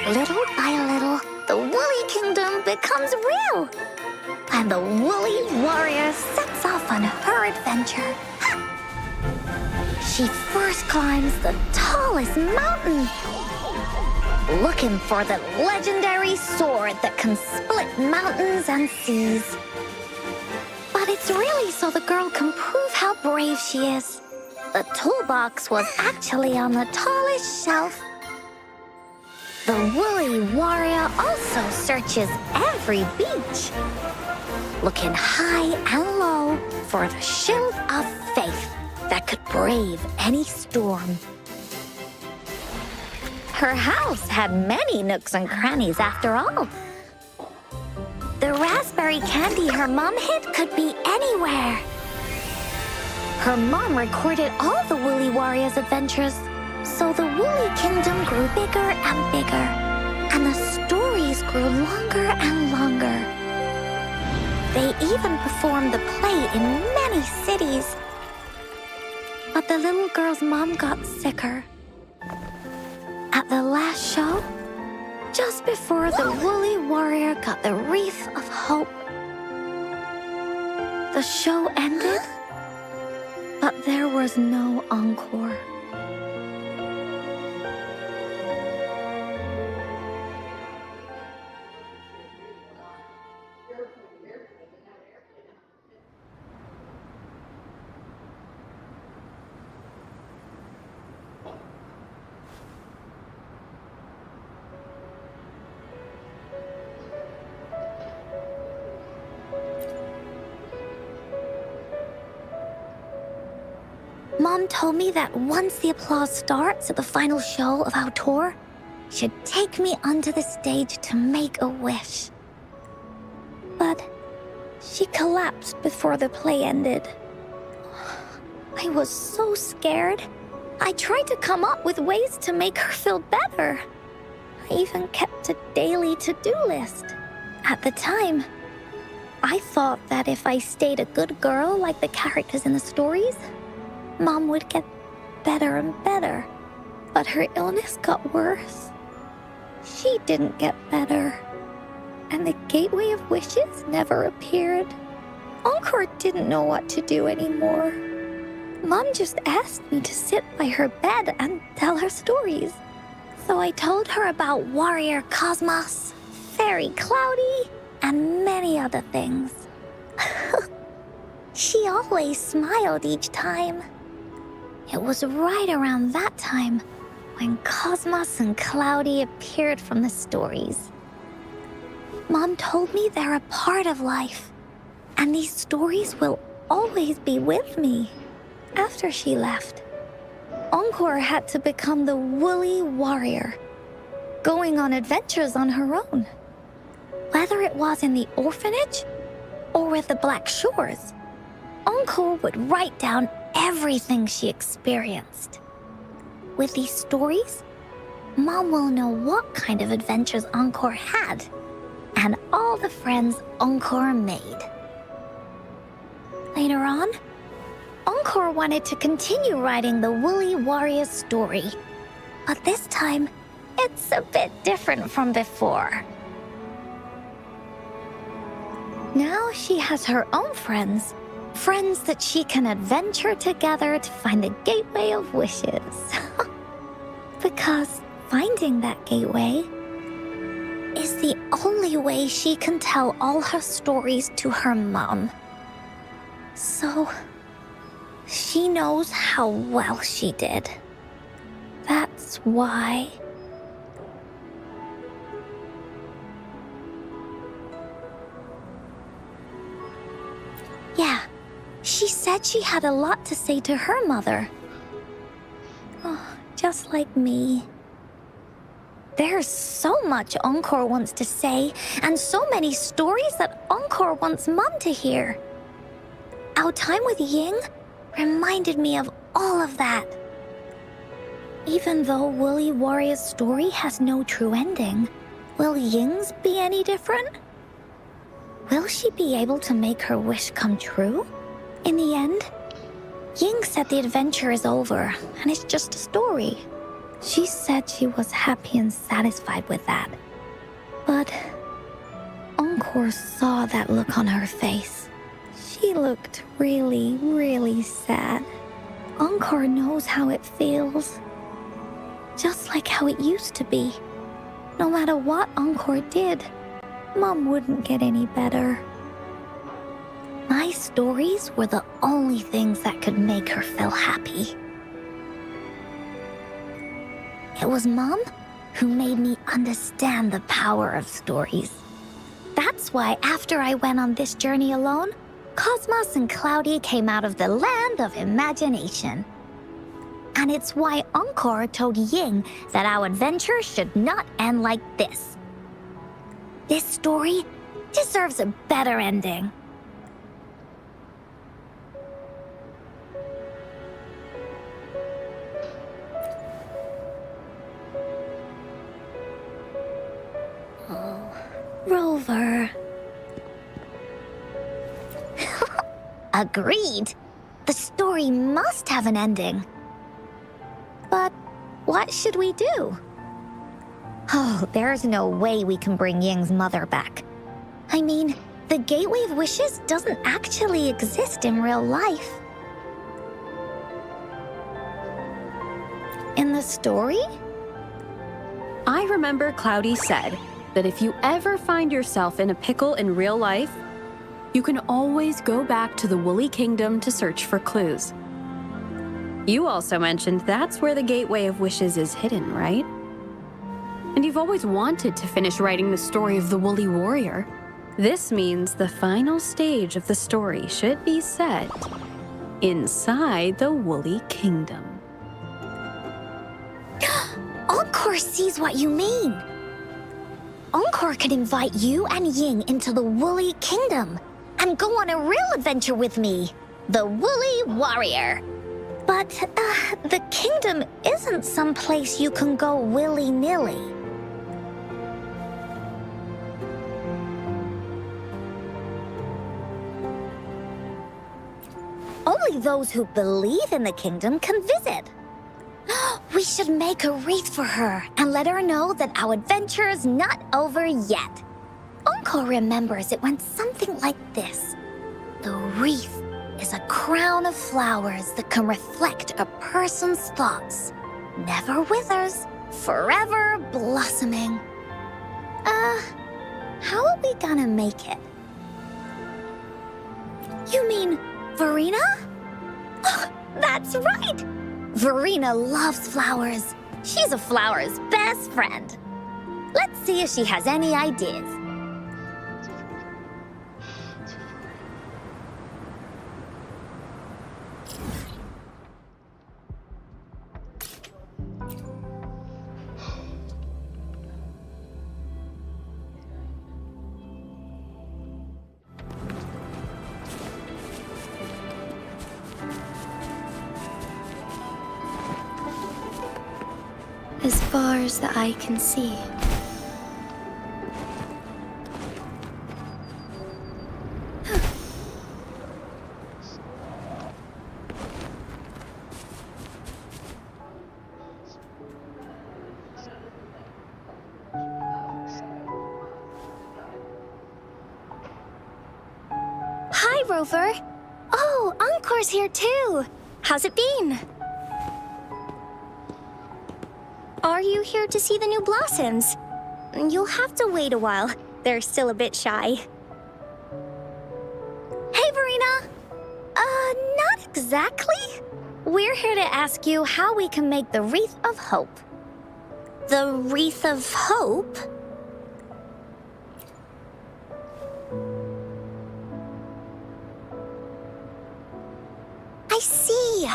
Little by little, the Woolly Kingdom becomes real, and the Woolly Warrior sets off on her adventure. She first climbs the tallest mountain, looking for the legendary sword that can split mountains and seas. But it's really so the girl can prove how brave she is. The toolbox was actually on the tallest shelf. The Woolly Warrior also searches every beach, looking high and low for the shield of faith that could brave any storm. Her house had many nooks and crannies after all. The raspberry candy her mom hid could be anywhere. Her mom recorded all the Woolly Warrior's adventures, so the Woolly Kingdom grew bigger and bigger, and the stories grew longer and longer. They even performed the play in many cities. But the little girl's mom got sicker. At the last show, just before the Woolly Warrior got the wreath of hope, the show ended, but there was no encore. Mom told me that once the applause starts at the final show of our tour, she'd take me onto the stage to make a wish. But she collapsed before the play ended. I was so scared. I tried to come up with ways to make her feel better. I even kept a daily to-do list. At the time, I thought that if I stayed a good girl like the characters in the stories, Mom would get better and better, but her illness got worse. She didn't get better, and the Gateway of Wishes never appeared. Encore didn't know what to do anymore. Mom just asked me to sit by her bed and tell her stories. So I told her about Warrior Cosmos, Fairy Cloudy, and many other things. She always smiled each time. It was right around that time when Cosmos and Cloudy appeared from the stories. Mom told me they're a part of life, and these stories will always be with me. After she left, Encore had to become the Woolly Warrior, going on adventures on her own. Whether it was in the orphanage or with the Black Shores, Encore would write down everything she experienced. With these stories, Mom will know what kind of adventures Encore had and all the friends Encore made. Later on, Encore wanted to continue writing the Woolly Warrior's story. But this time, it's a bit different from before. Now she has her own friends. Friends that she can adventure together to find the Gateway of Wishes. Because finding that gateway is the only way she can tell all her stories to her mom. So, she knows how well she did. That's why. Yeah, she said she had a lot to say to her mother. Oh, just like me. There's so much Encore wants to say, and so many stories that Encore wants Mom to hear. Our time with Ying reminded me of all of that. Even though Woolly Warrior's story has no true ending, will Ying's be any different? Will she be able to make her wish come true? In the end, Ying said the adventure is over, and it's just a story. She said she was happy and satisfied with that. But Encore saw that look on her face. She looked really, really sad. Encore knows how it feels. Just like how it used to be. No matter what Encore did, Mom wouldn't get any better. My stories were the only things that could make her feel happy. It was Mom who made me understand the power of stories. That's why after I went on this journey alone, Cosmos and Cloudy came out of the land of imagination. And it's why Encore told Ying that our adventure should not end like this. This story deserves a better ending. Oh, Rover. Agreed. The story must have an ending. But what should we do? Oh, there's no way we can bring Ying's mother back. I mean, the Gateway of Wishes doesn't actually exist in real life. In the story? I remember Cloudy said that if you ever find yourself in a pickle in real life, you can always go back to the Woolly Kingdom to search for clues. You also mentioned that's where the Gateway of Wishes is hidden, right? And you've always wanted to finish writing the story of the Woolly Warrior. This means the final stage of the story should be set inside the Woolly Kingdom. Encore sees what you mean. Encore could invite you and Ying into the Woolly Kingdom and go on a real adventure with me, the Woolly Warrior. But the kingdom isn't some place you can go willy-nilly. Only those who believe in the kingdom can visit. We should make a wreath for her and let her know that our adventure is not over yet. Encore remembers it went something like this. The wreath is a crown of flowers that can reflect a person's thoughts. Never withers, forever blossoming. How are we gonna make it? You mean Verena? Oh, that's right! Verena loves flowers. She's a flower's best friend. Let's see if she has any ideas. As far as the eye can see. Rover. Oh, Encore's here too. How's it been? Are you here to see the new blossoms? You'll have to wait a while. They're still a bit shy. Hey, Verena! Not exactly. We're here to ask you how we can make the Wreath of Hope. The Wreath of Hope? I see.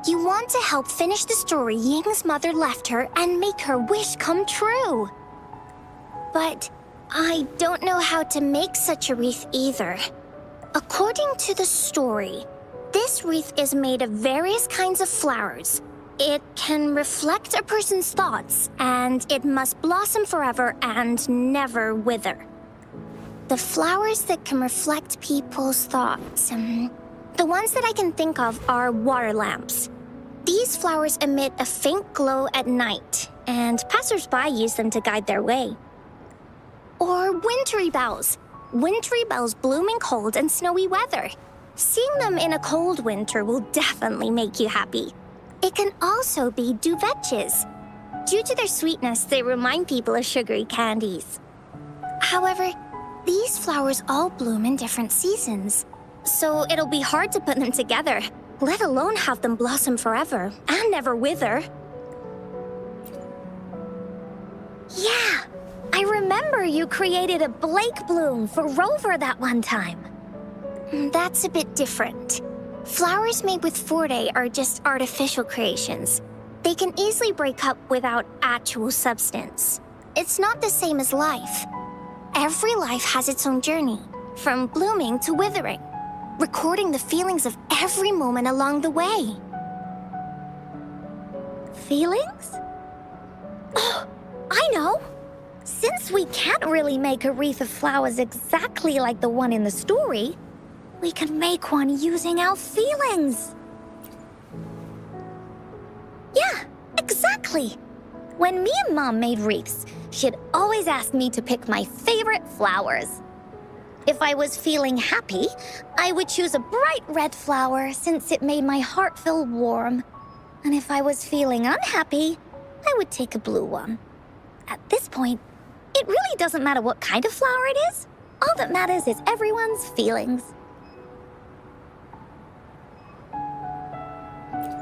You want to help finish the story Ying's mother left her and make her wish come true. But I don't know how to make such a wreath either. According to the story, this wreath is made of various kinds of flowers. It can reflect a person's thoughts, and it must blossom forever and never wither. The flowers that can reflect people's thoughts, the ones that I can think of are water lamps. These flowers emit a faint glow at night, and passers-by use them to guide their way. Or wintry bells. Wintry bells bloom in cold and snowy weather. Seeing them in a cold winter will definitely make you happy. It can also be duvetches. Due to their sweetness, they remind people of sugary candies. However, these flowers all bloom in different seasons, so it'll be hard to put them together, let alone have them blossom forever and never wither. Yeah, I remember you created a Blake bloom for Rover that one time. That's a bit different. Flowers made with Forte are just artificial creations. They can easily break up without actual substance. It's not the same as life. Every life has its own journey, from blooming to withering, recording the feelings of every moment along the way. Feelings? Oh, I know! Since we can't really make a wreath of flowers exactly like the one in the story, we can make one using our feelings. Yeah, exactly. When me and Mom made wreaths, she'd always ask me to pick my favorite flowers. If I was feeling happy, I would choose a bright red flower since it made my heart feel warm. And if I was feeling unhappy, I would take a blue one. At this point, it really doesn't matter what kind of flower it is. All that matters is everyone's feelings.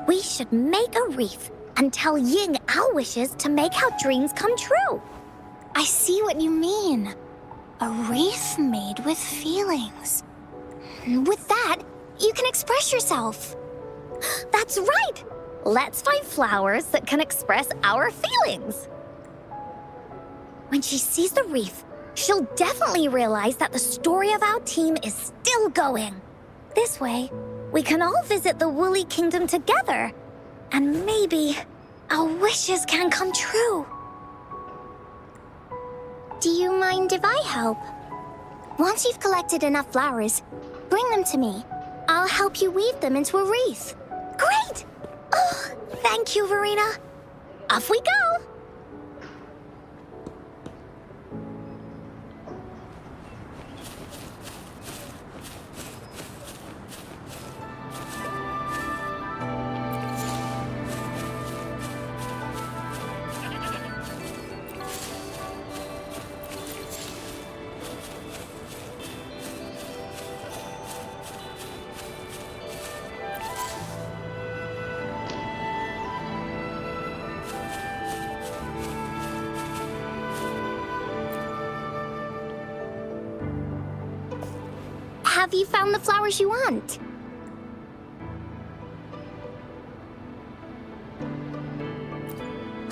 We should make a wreath and tell Ying our wishes to make our dreams come true. I see what you mean. A wreath made with feelings. With that, you can express yourself. That's right! Let's find flowers that can express our feelings. When she sees the wreath, she'll definitely realize that the story of our team is still going. This way, we can all visit the Woolly Kingdom together, and maybe our wishes can come true. Do you mind if I help? Once you've collected enough flowers, bring them to me. I'll help you weave them into a wreath. Great! Oh, thank you, Verena. Off we go! Have you found the flowers you want?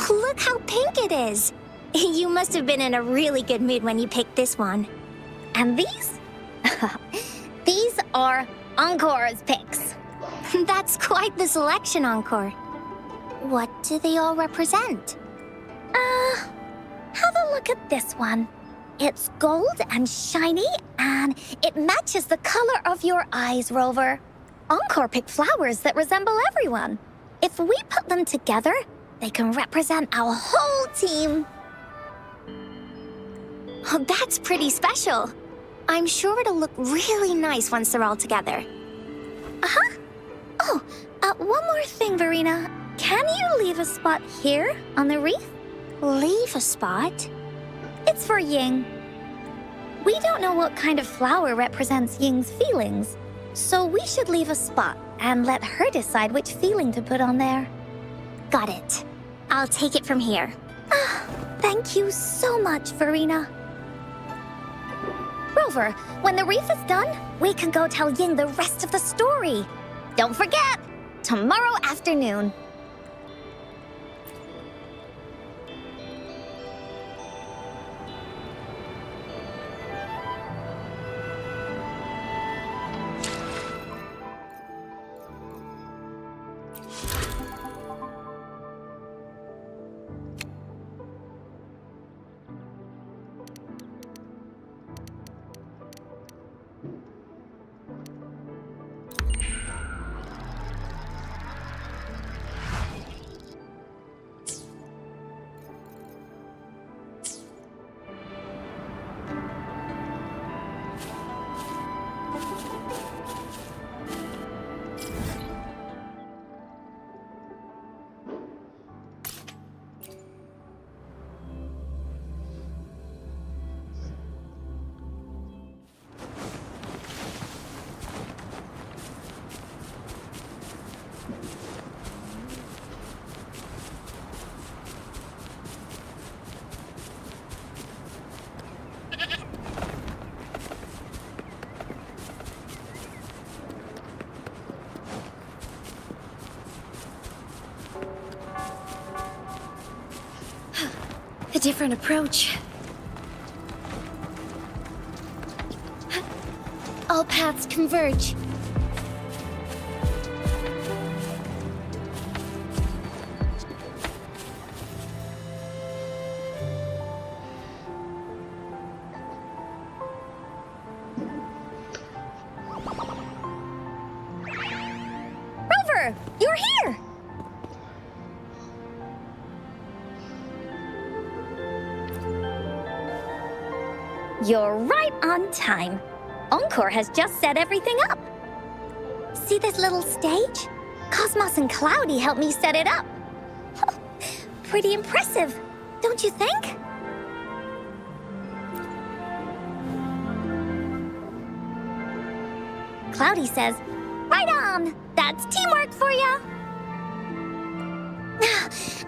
Look how pink it is! You must have been in a really good mood when you picked this one. And these? These are Encore's picks. That's quite the selection, Encore. What do they all represent? Have a look at this one. It's gold and shiny, and it matches the color of your eyes, Rover. Encore picked flowers that resemble everyone. If we put them together, they can represent our whole team. Oh, that's pretty special. I'm sure it'll look really nice once they're all together. Uh-huh. Oh, one more thing, Verena. Can you leave a spot here on the reef? Leave a spot? It's for Ying. We don't know what kind of flower represents Ying's feelings, so we should leave a spot and let her decide which feeling to put on there. Got it. I'll take it from here. Thank you so much, Verena. Rover, when the reef is done, we can go tell Ying the rest of the story. Don't forget, tomorrow afternoon. A different approach. All paths converge. Rover, you're here! You're right on time. Encore has just set everything up. See this little stage? Cosmos and Cloudy helped me set it up. Pretty impressive, don't you think? Cloudy says, right on! That's teamwork for ya!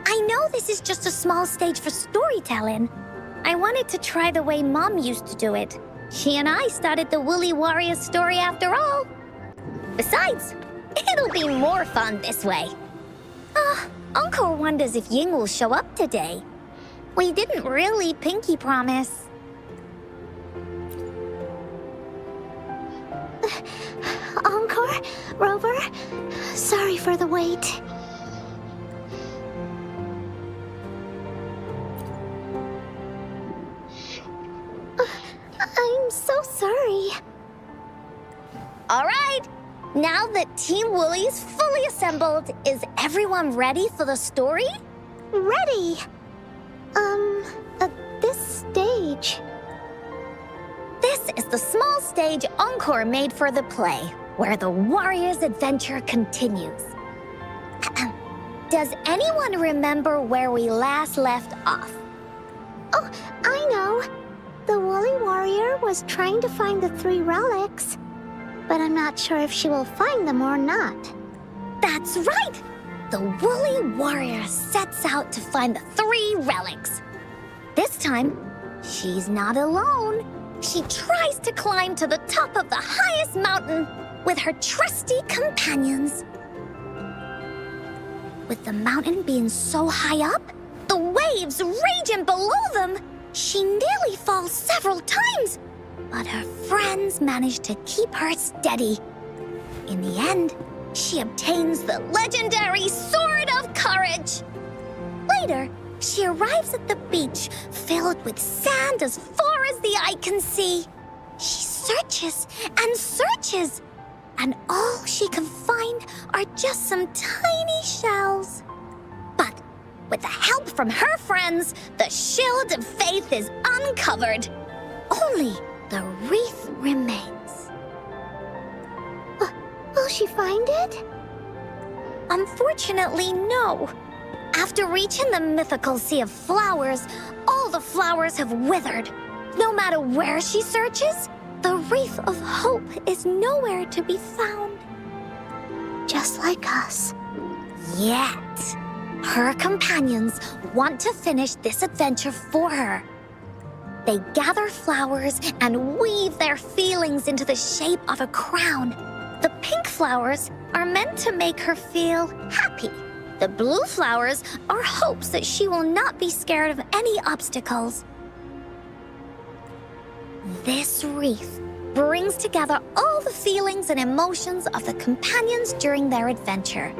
I know this is just a small stage for storytelling. I wanted to try the way Mom used to do it. She and I started the Woolly Warrior story after all. Besides, it'll be more fun this way. Encore wonders if Ying will show up today. We didn't really pinky promise. Encore? Rover? Sorry for the wait. I'm so sorry. All right, now that Team Woolly's fully assembled, is everyone ready for the story? Ready? At this stage. This is the small stage Encore made for the play, where the warrior's adventure continues. Does anyone remember where we last left off? Oh, I know. The Woolly Warrior was trying to find the 3 relics, but I'm not sure if she will find them or not. That's right! The Woolly Warrior sets out to find the 3 relics. This time, she's not alone. She tries to climb to the top of the highest mountain with her trusty companions. With the mountain being so high up, the waves raging below them, she nearly falls several times, but her friends manage to keep her steady. In the end, she obtains the legendary Sword of Courage. Later, she arrives at the beach filled with sand as far as the eye can see. She searches and searches, and all she can find are just some tiny shells. But with the help from her friends, the Shield of Faith is uncovered. Only the wreath remains. Will she find it? Unfortunately, no. After reaching the mythical sea of flowers, all the flowers have withered. No matter where she searches, the wreath of hope is nowhere to be found. Just like us. Yet, her companions want to finish this adventure for her. They gather flowers and weave their feelings into the shape of a crown. The pink flowers are meant to make her feel happy. The blue flowers are hopes that she will not be scared of any obstacles. This wreath brings together all the feelings and emotions of the companions during their adventure.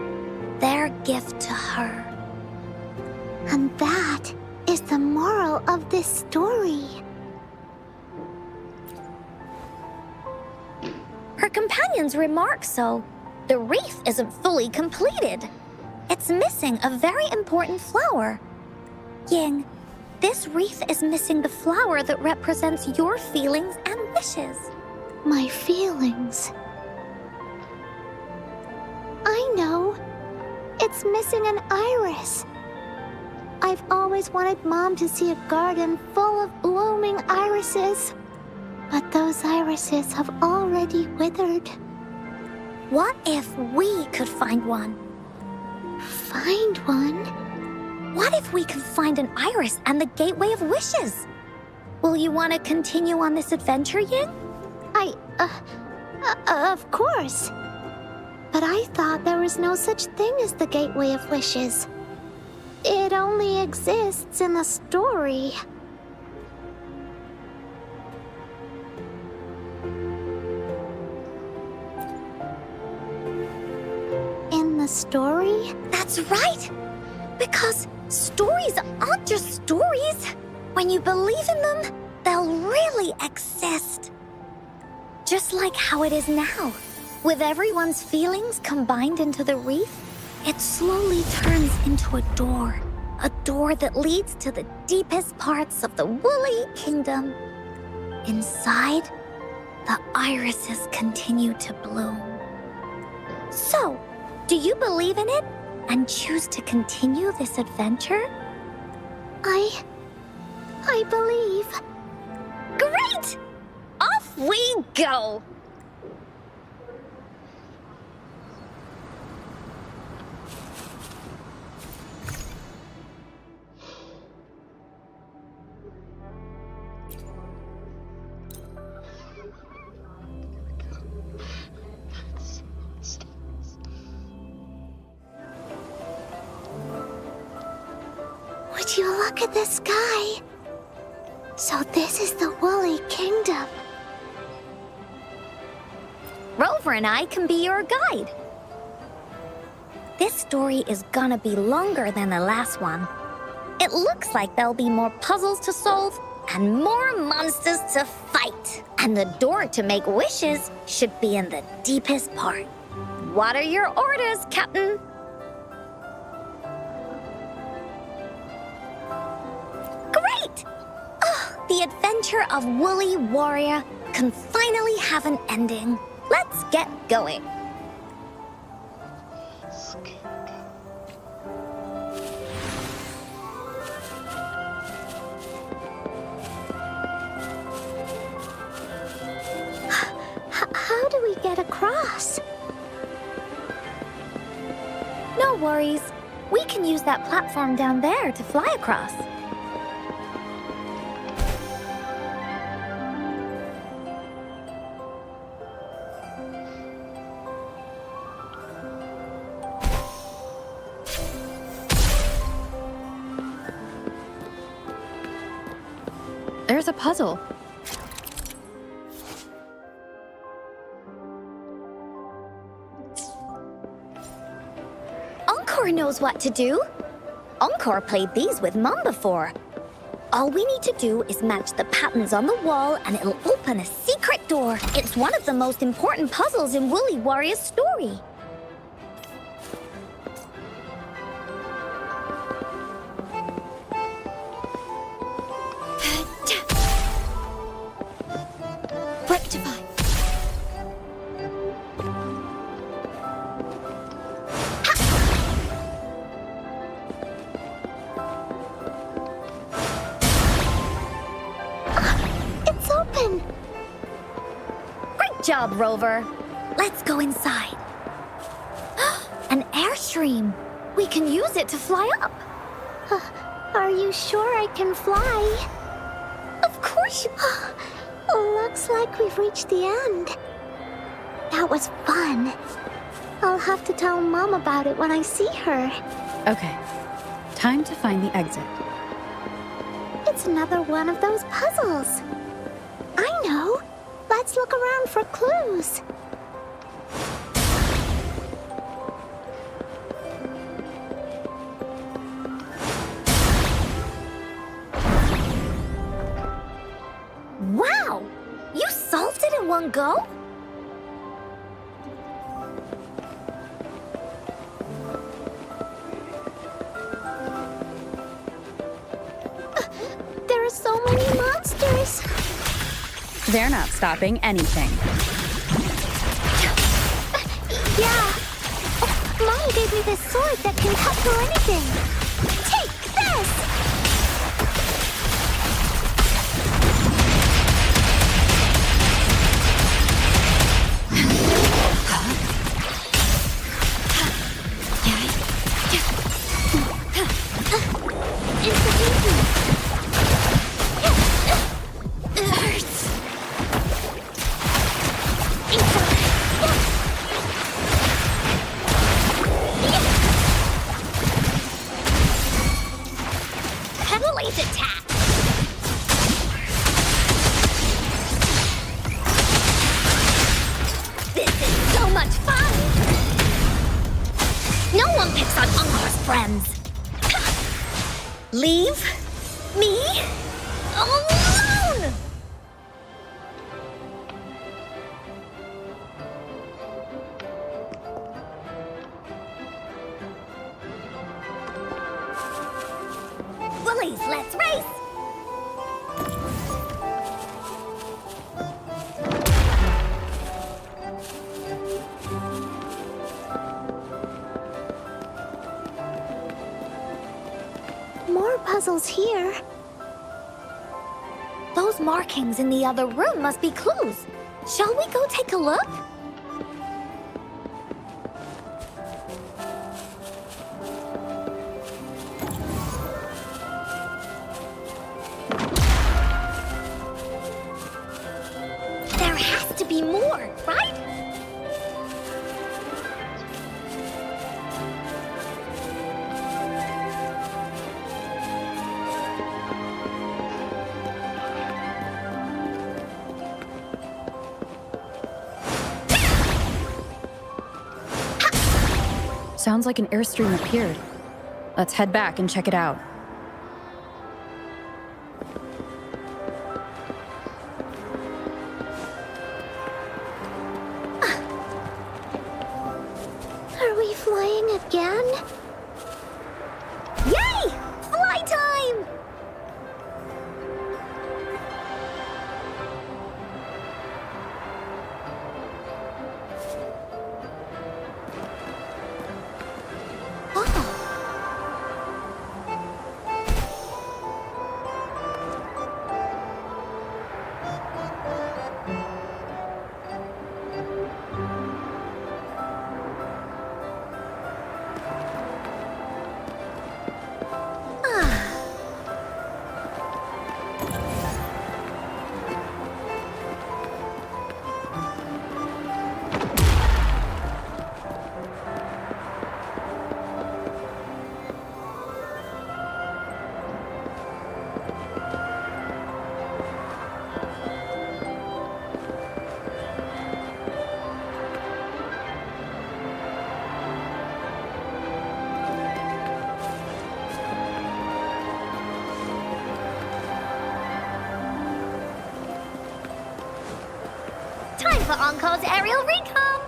Their gift to her. And that is the moral of this story. Her companions remark so. The wreath isn't fully completed. It's missing a very important flower. Ying, this wreath is missing the flower that represents your feelings and wishes. My feelings. I know. It's missing an iris. I've always wanted Mom to see a garden full of blooming irises. But those irises have already withered. What if we could find one? Find one? What if we could find an iris and the gateway of wishes? Will you want to continue on this adventure, Ying? Of course. But I thought there was no such thing as the gateway of wishes. It only exists in the story. In the story? That's right! Because stories aren't just stories. When you believe in them, they'll really exist. Just like how it is now. With everyone's feelings combined into the wreath, it slowly turns into a door. A door that leads to the deepest parts of the Woolly Kingdom. Inside, the irises continue to bloom. So, do you believe in it and choose to continue this adventure? I believe. Great! Off we go! Would you look at the sky? So this is the Woolly Kingdom. Rover and I can be your guide. This story is gonna be longer than the last one. It looks like there'll be more puzzles to solve and more monsters to fight. And the door to make wishes should be in the deepest part. What are your orders, Captain? Great! Oh, the adventure of Woolly Warrior can finally have an ending. Let's get going. How do we get across? No worries. We can use that platform down there to fly across. There's a puzzle. Encore knows what to do. Encore played these with Mom before. All we need to do is match the patterns on the wall and it'll open a secret door. It's one of the most important puzzles in Woolly Warrior's story. job, Rover. Let's go inside. An airstream. We can use it to fly up. Are you sure I can fly? Of course you... Looks like we've reached the end. That was fun. I'll have to tell Mom about it when I see her. Okay, time to find the exit. It's another one of those puzzles. I know. Let's look around for clues. Wow! You solved it in one go? There are so many monsters. They're not stopping anything. Yeah. Oh, Mom gave me this sword that can cut through anything. Take this! Penalties attack! This is so much fun! No one picks on Encore's friends. Leave me alone! Willies, let's race! More puzzles here. Those markings in the other room must be clues. Shall we go take a look? There has to be more, right? Sounds like an airstream appeared. Let's head back and check it out. Are we flying again? Yay! Fly time! Time for Encore's aerial recon!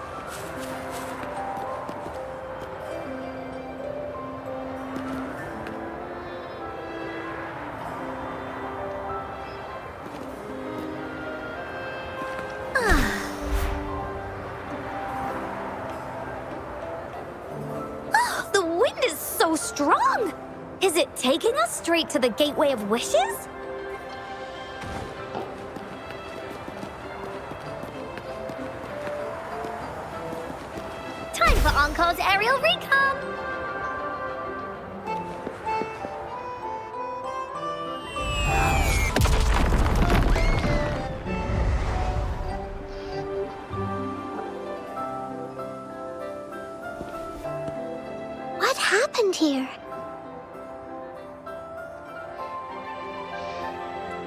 Oh, the wind is so strong! Is it taking us straight to the Gateway of Wishes? Encore's aerial recon! What happened here?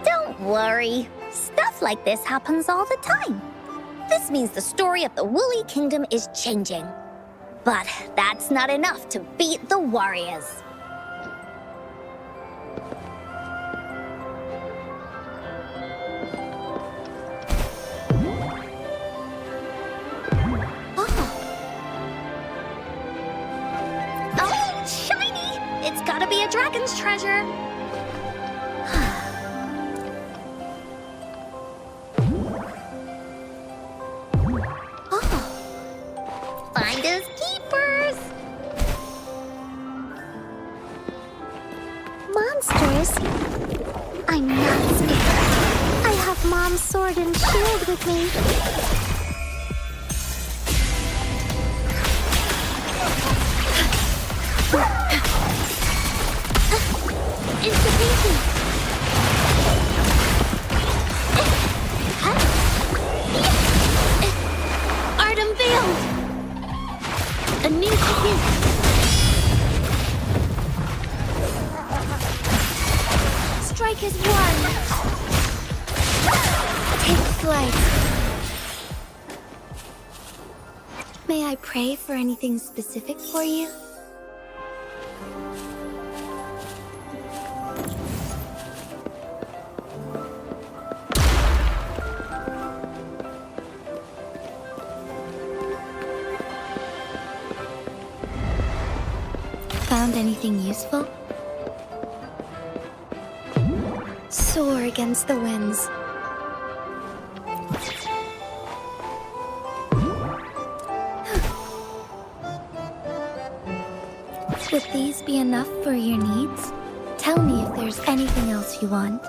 Don't worry. Stuff like this happens all the time. This means the story of the Woolly Kingdom is changing. But that's not enough to beat the warriors. Oh, shiny! It's gotta be a dragon's treasure. Finders keepers! Monsters? I'm not scared. I have Mom's sword and shield with me. It's the pinky! Art unveiled! A new gift! Strike is one! Take flight! May I pray for anything specific for you? Found anything useful? Soar against the winds. Would these be enough for your needs? Tell me if there's anything else you want.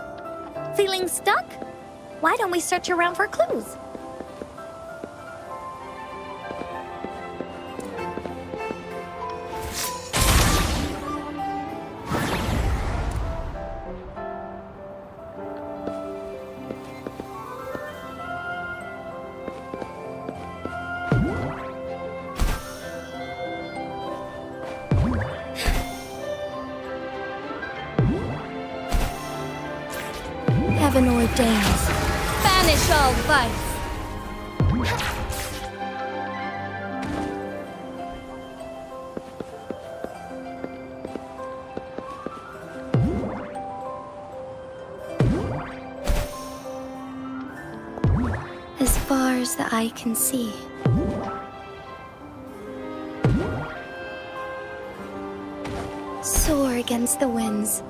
Feeling stuck? Why don't we search around for clues? Heaven ordains. Banish all vice! As far as the eye can see. Soar against the winds.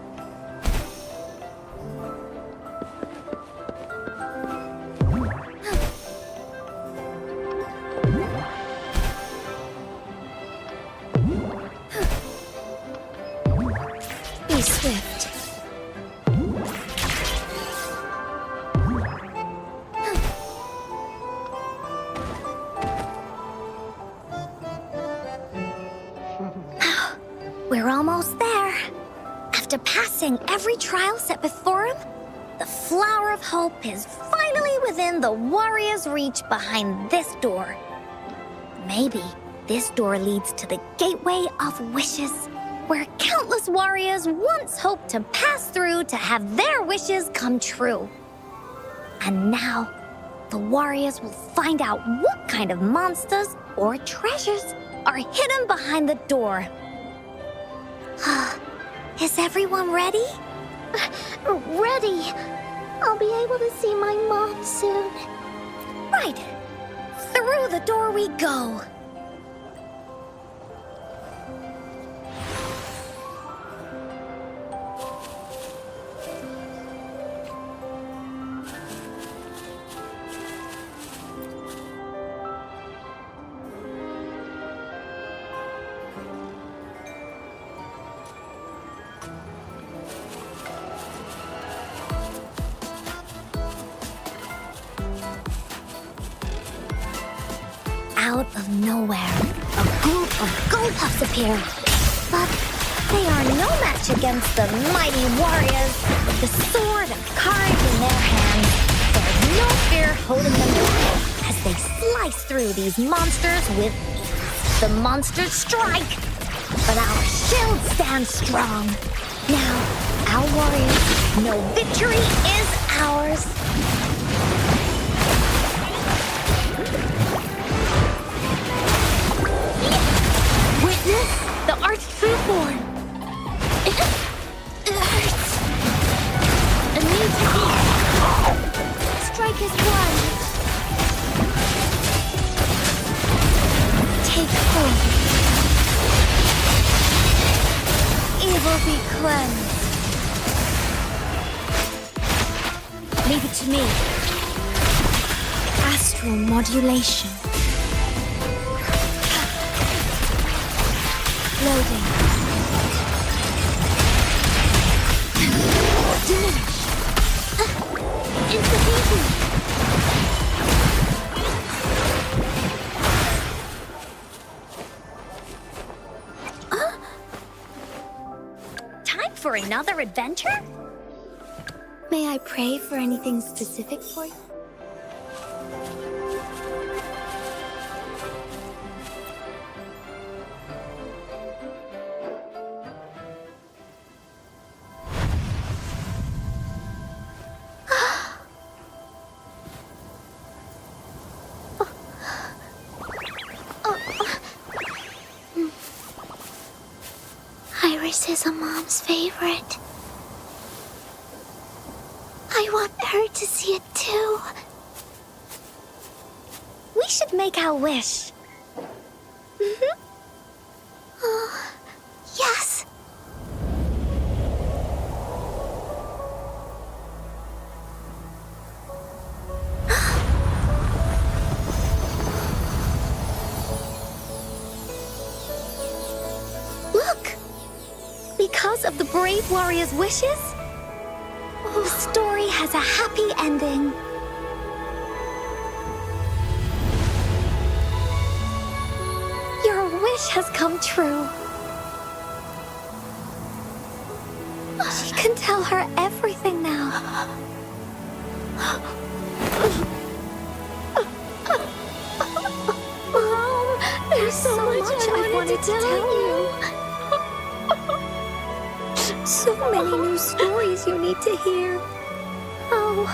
Be swift. We're almost there. After passing every trial set before him, the Flower of Hope is finally within the warrior's reach behind this door. Maybe this door leads to the Gateway of Wishes, where countless warriors once hoped to pass through to have their wishes come true. And now, the warriors will find out what kind of monsters or treasures are hidden behind the door. Is everyone ready? Ready! I'll be able to see my mom soon. Right. Through the door we go. Out of nowhere, a group of Go-Puffs appear. But they are no match against the mighty warriors. The sword and cards in their hands. There's no fear holding them back as they slice through these monsters with ease. The monsters strike, but our shield stands strong. Now, our warriors know victory is ours. Witness the arch-true form. It hurts. A new technique. Strike as one. Take hold. Evil be cleansed. Leave it to me. Astral modulation. Loading. Diminish. Insufficient. Time for another adventure? May I pray for anything specific for you? Iris is a mom's favorite. I want her to see it too. We should make our wish. Oh, yes. Look! Because of the brave warrior's wishes, the story has a happy ending. Your wish has come true. She can tell her everything now. Mom, there's so much I wanted to tell you. So many new stories you need to hear. Oh.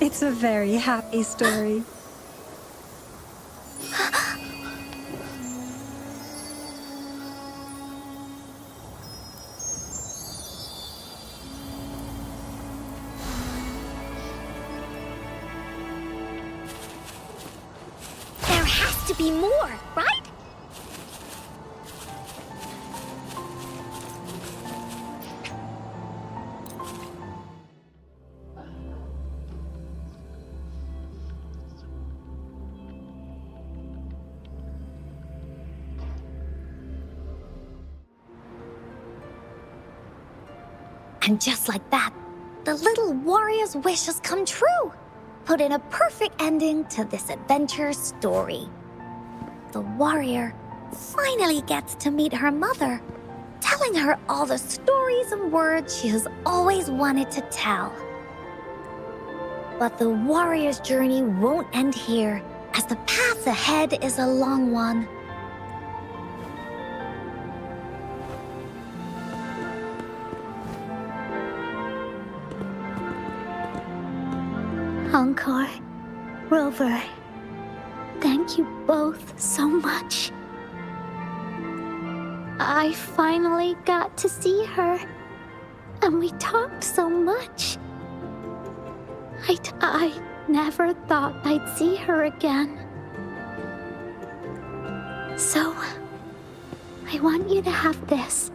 It's a very happy story. There has to be more, right? And just like that, the little warrior's wish has come true. Put in a perfect ending to this adventure story. The warrior finally gets to meet her mother, telling her all the stories and words she has always wanted to tell. But the warrior's journey won't end here, as the path ahead is a long one. Encore, Rover, thank you both so much. I finally got to see her, and we talked so much. I never thought I'd see her again. So, I want you to have this.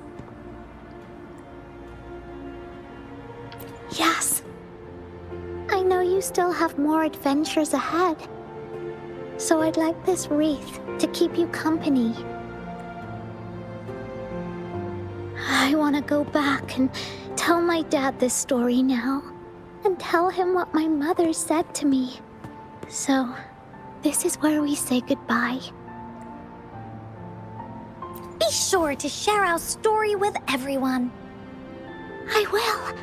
Yes. I know you still have more adventures ahead, So I'd like this wreath to keep you company. I want to go back and tell my dad this story now, and tell him what my mother said to me. So, this is where we say goodbye. Be sure to share our story with everyone. I will.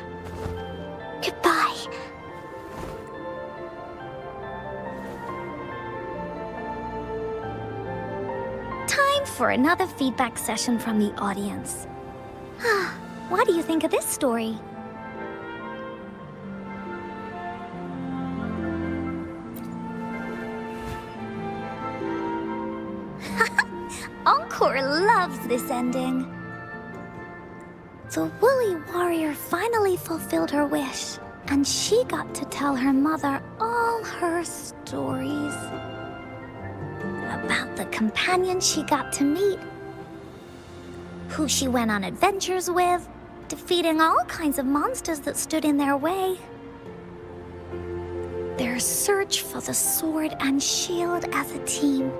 Goodbye. Time for another feedback session from the audience. What do you think of this story? Encore loves this ending. The woolly warrior finally fulfilled her wish, and she got to tell her mother all her stories. About the companions she got to meet, who she went on adventures with, defeating all kinds of monsters that stood in their way. Their search for the sword and shield as a team,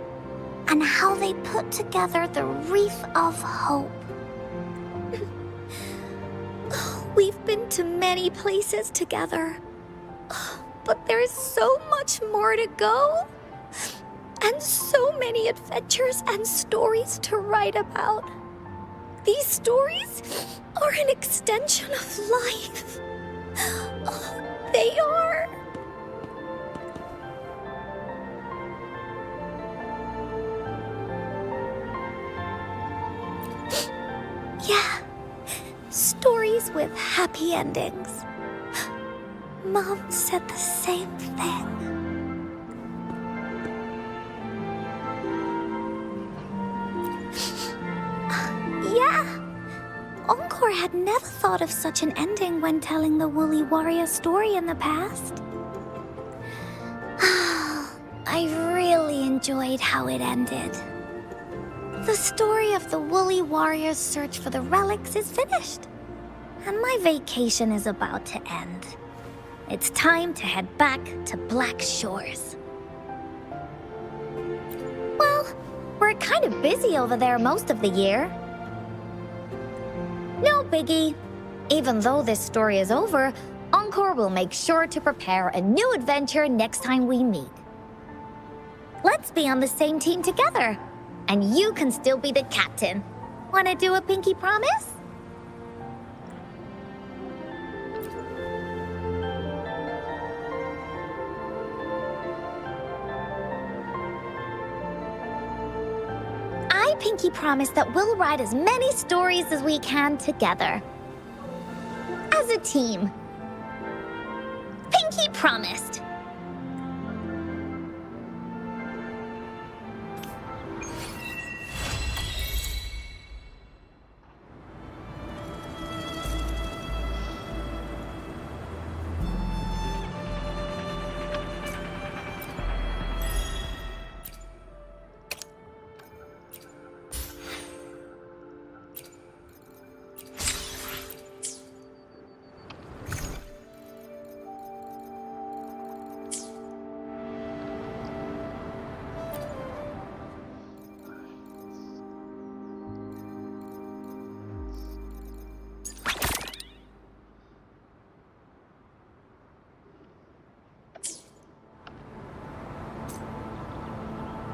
and how they put together the Wreath of Hope. We've been to many places together, but there's so much more to go, and so many adventures and stories to write about. These stories are an extension of life. They are. Yeah, stories with happy endings. Mom said the same thing. Yeah, Encore had never thought of such an ending when telling the Woolly Warrior story in the past. I really enjoyed how it ended. The story of the Woolly Warrior's search for the relics is finished, and my vacation is about to end. It's time to head back to Black Shores. Well, we're kind of busy over there most of the year. No biggie. Even though this story is over, Encore will make sure to prepare a new adventure next time we meet. Let's be on the same team together. And you can still be the captain. Wanna do a pinky promise? I pinky promise that we'll write as many stories as we can together. As a team. Pinky promised.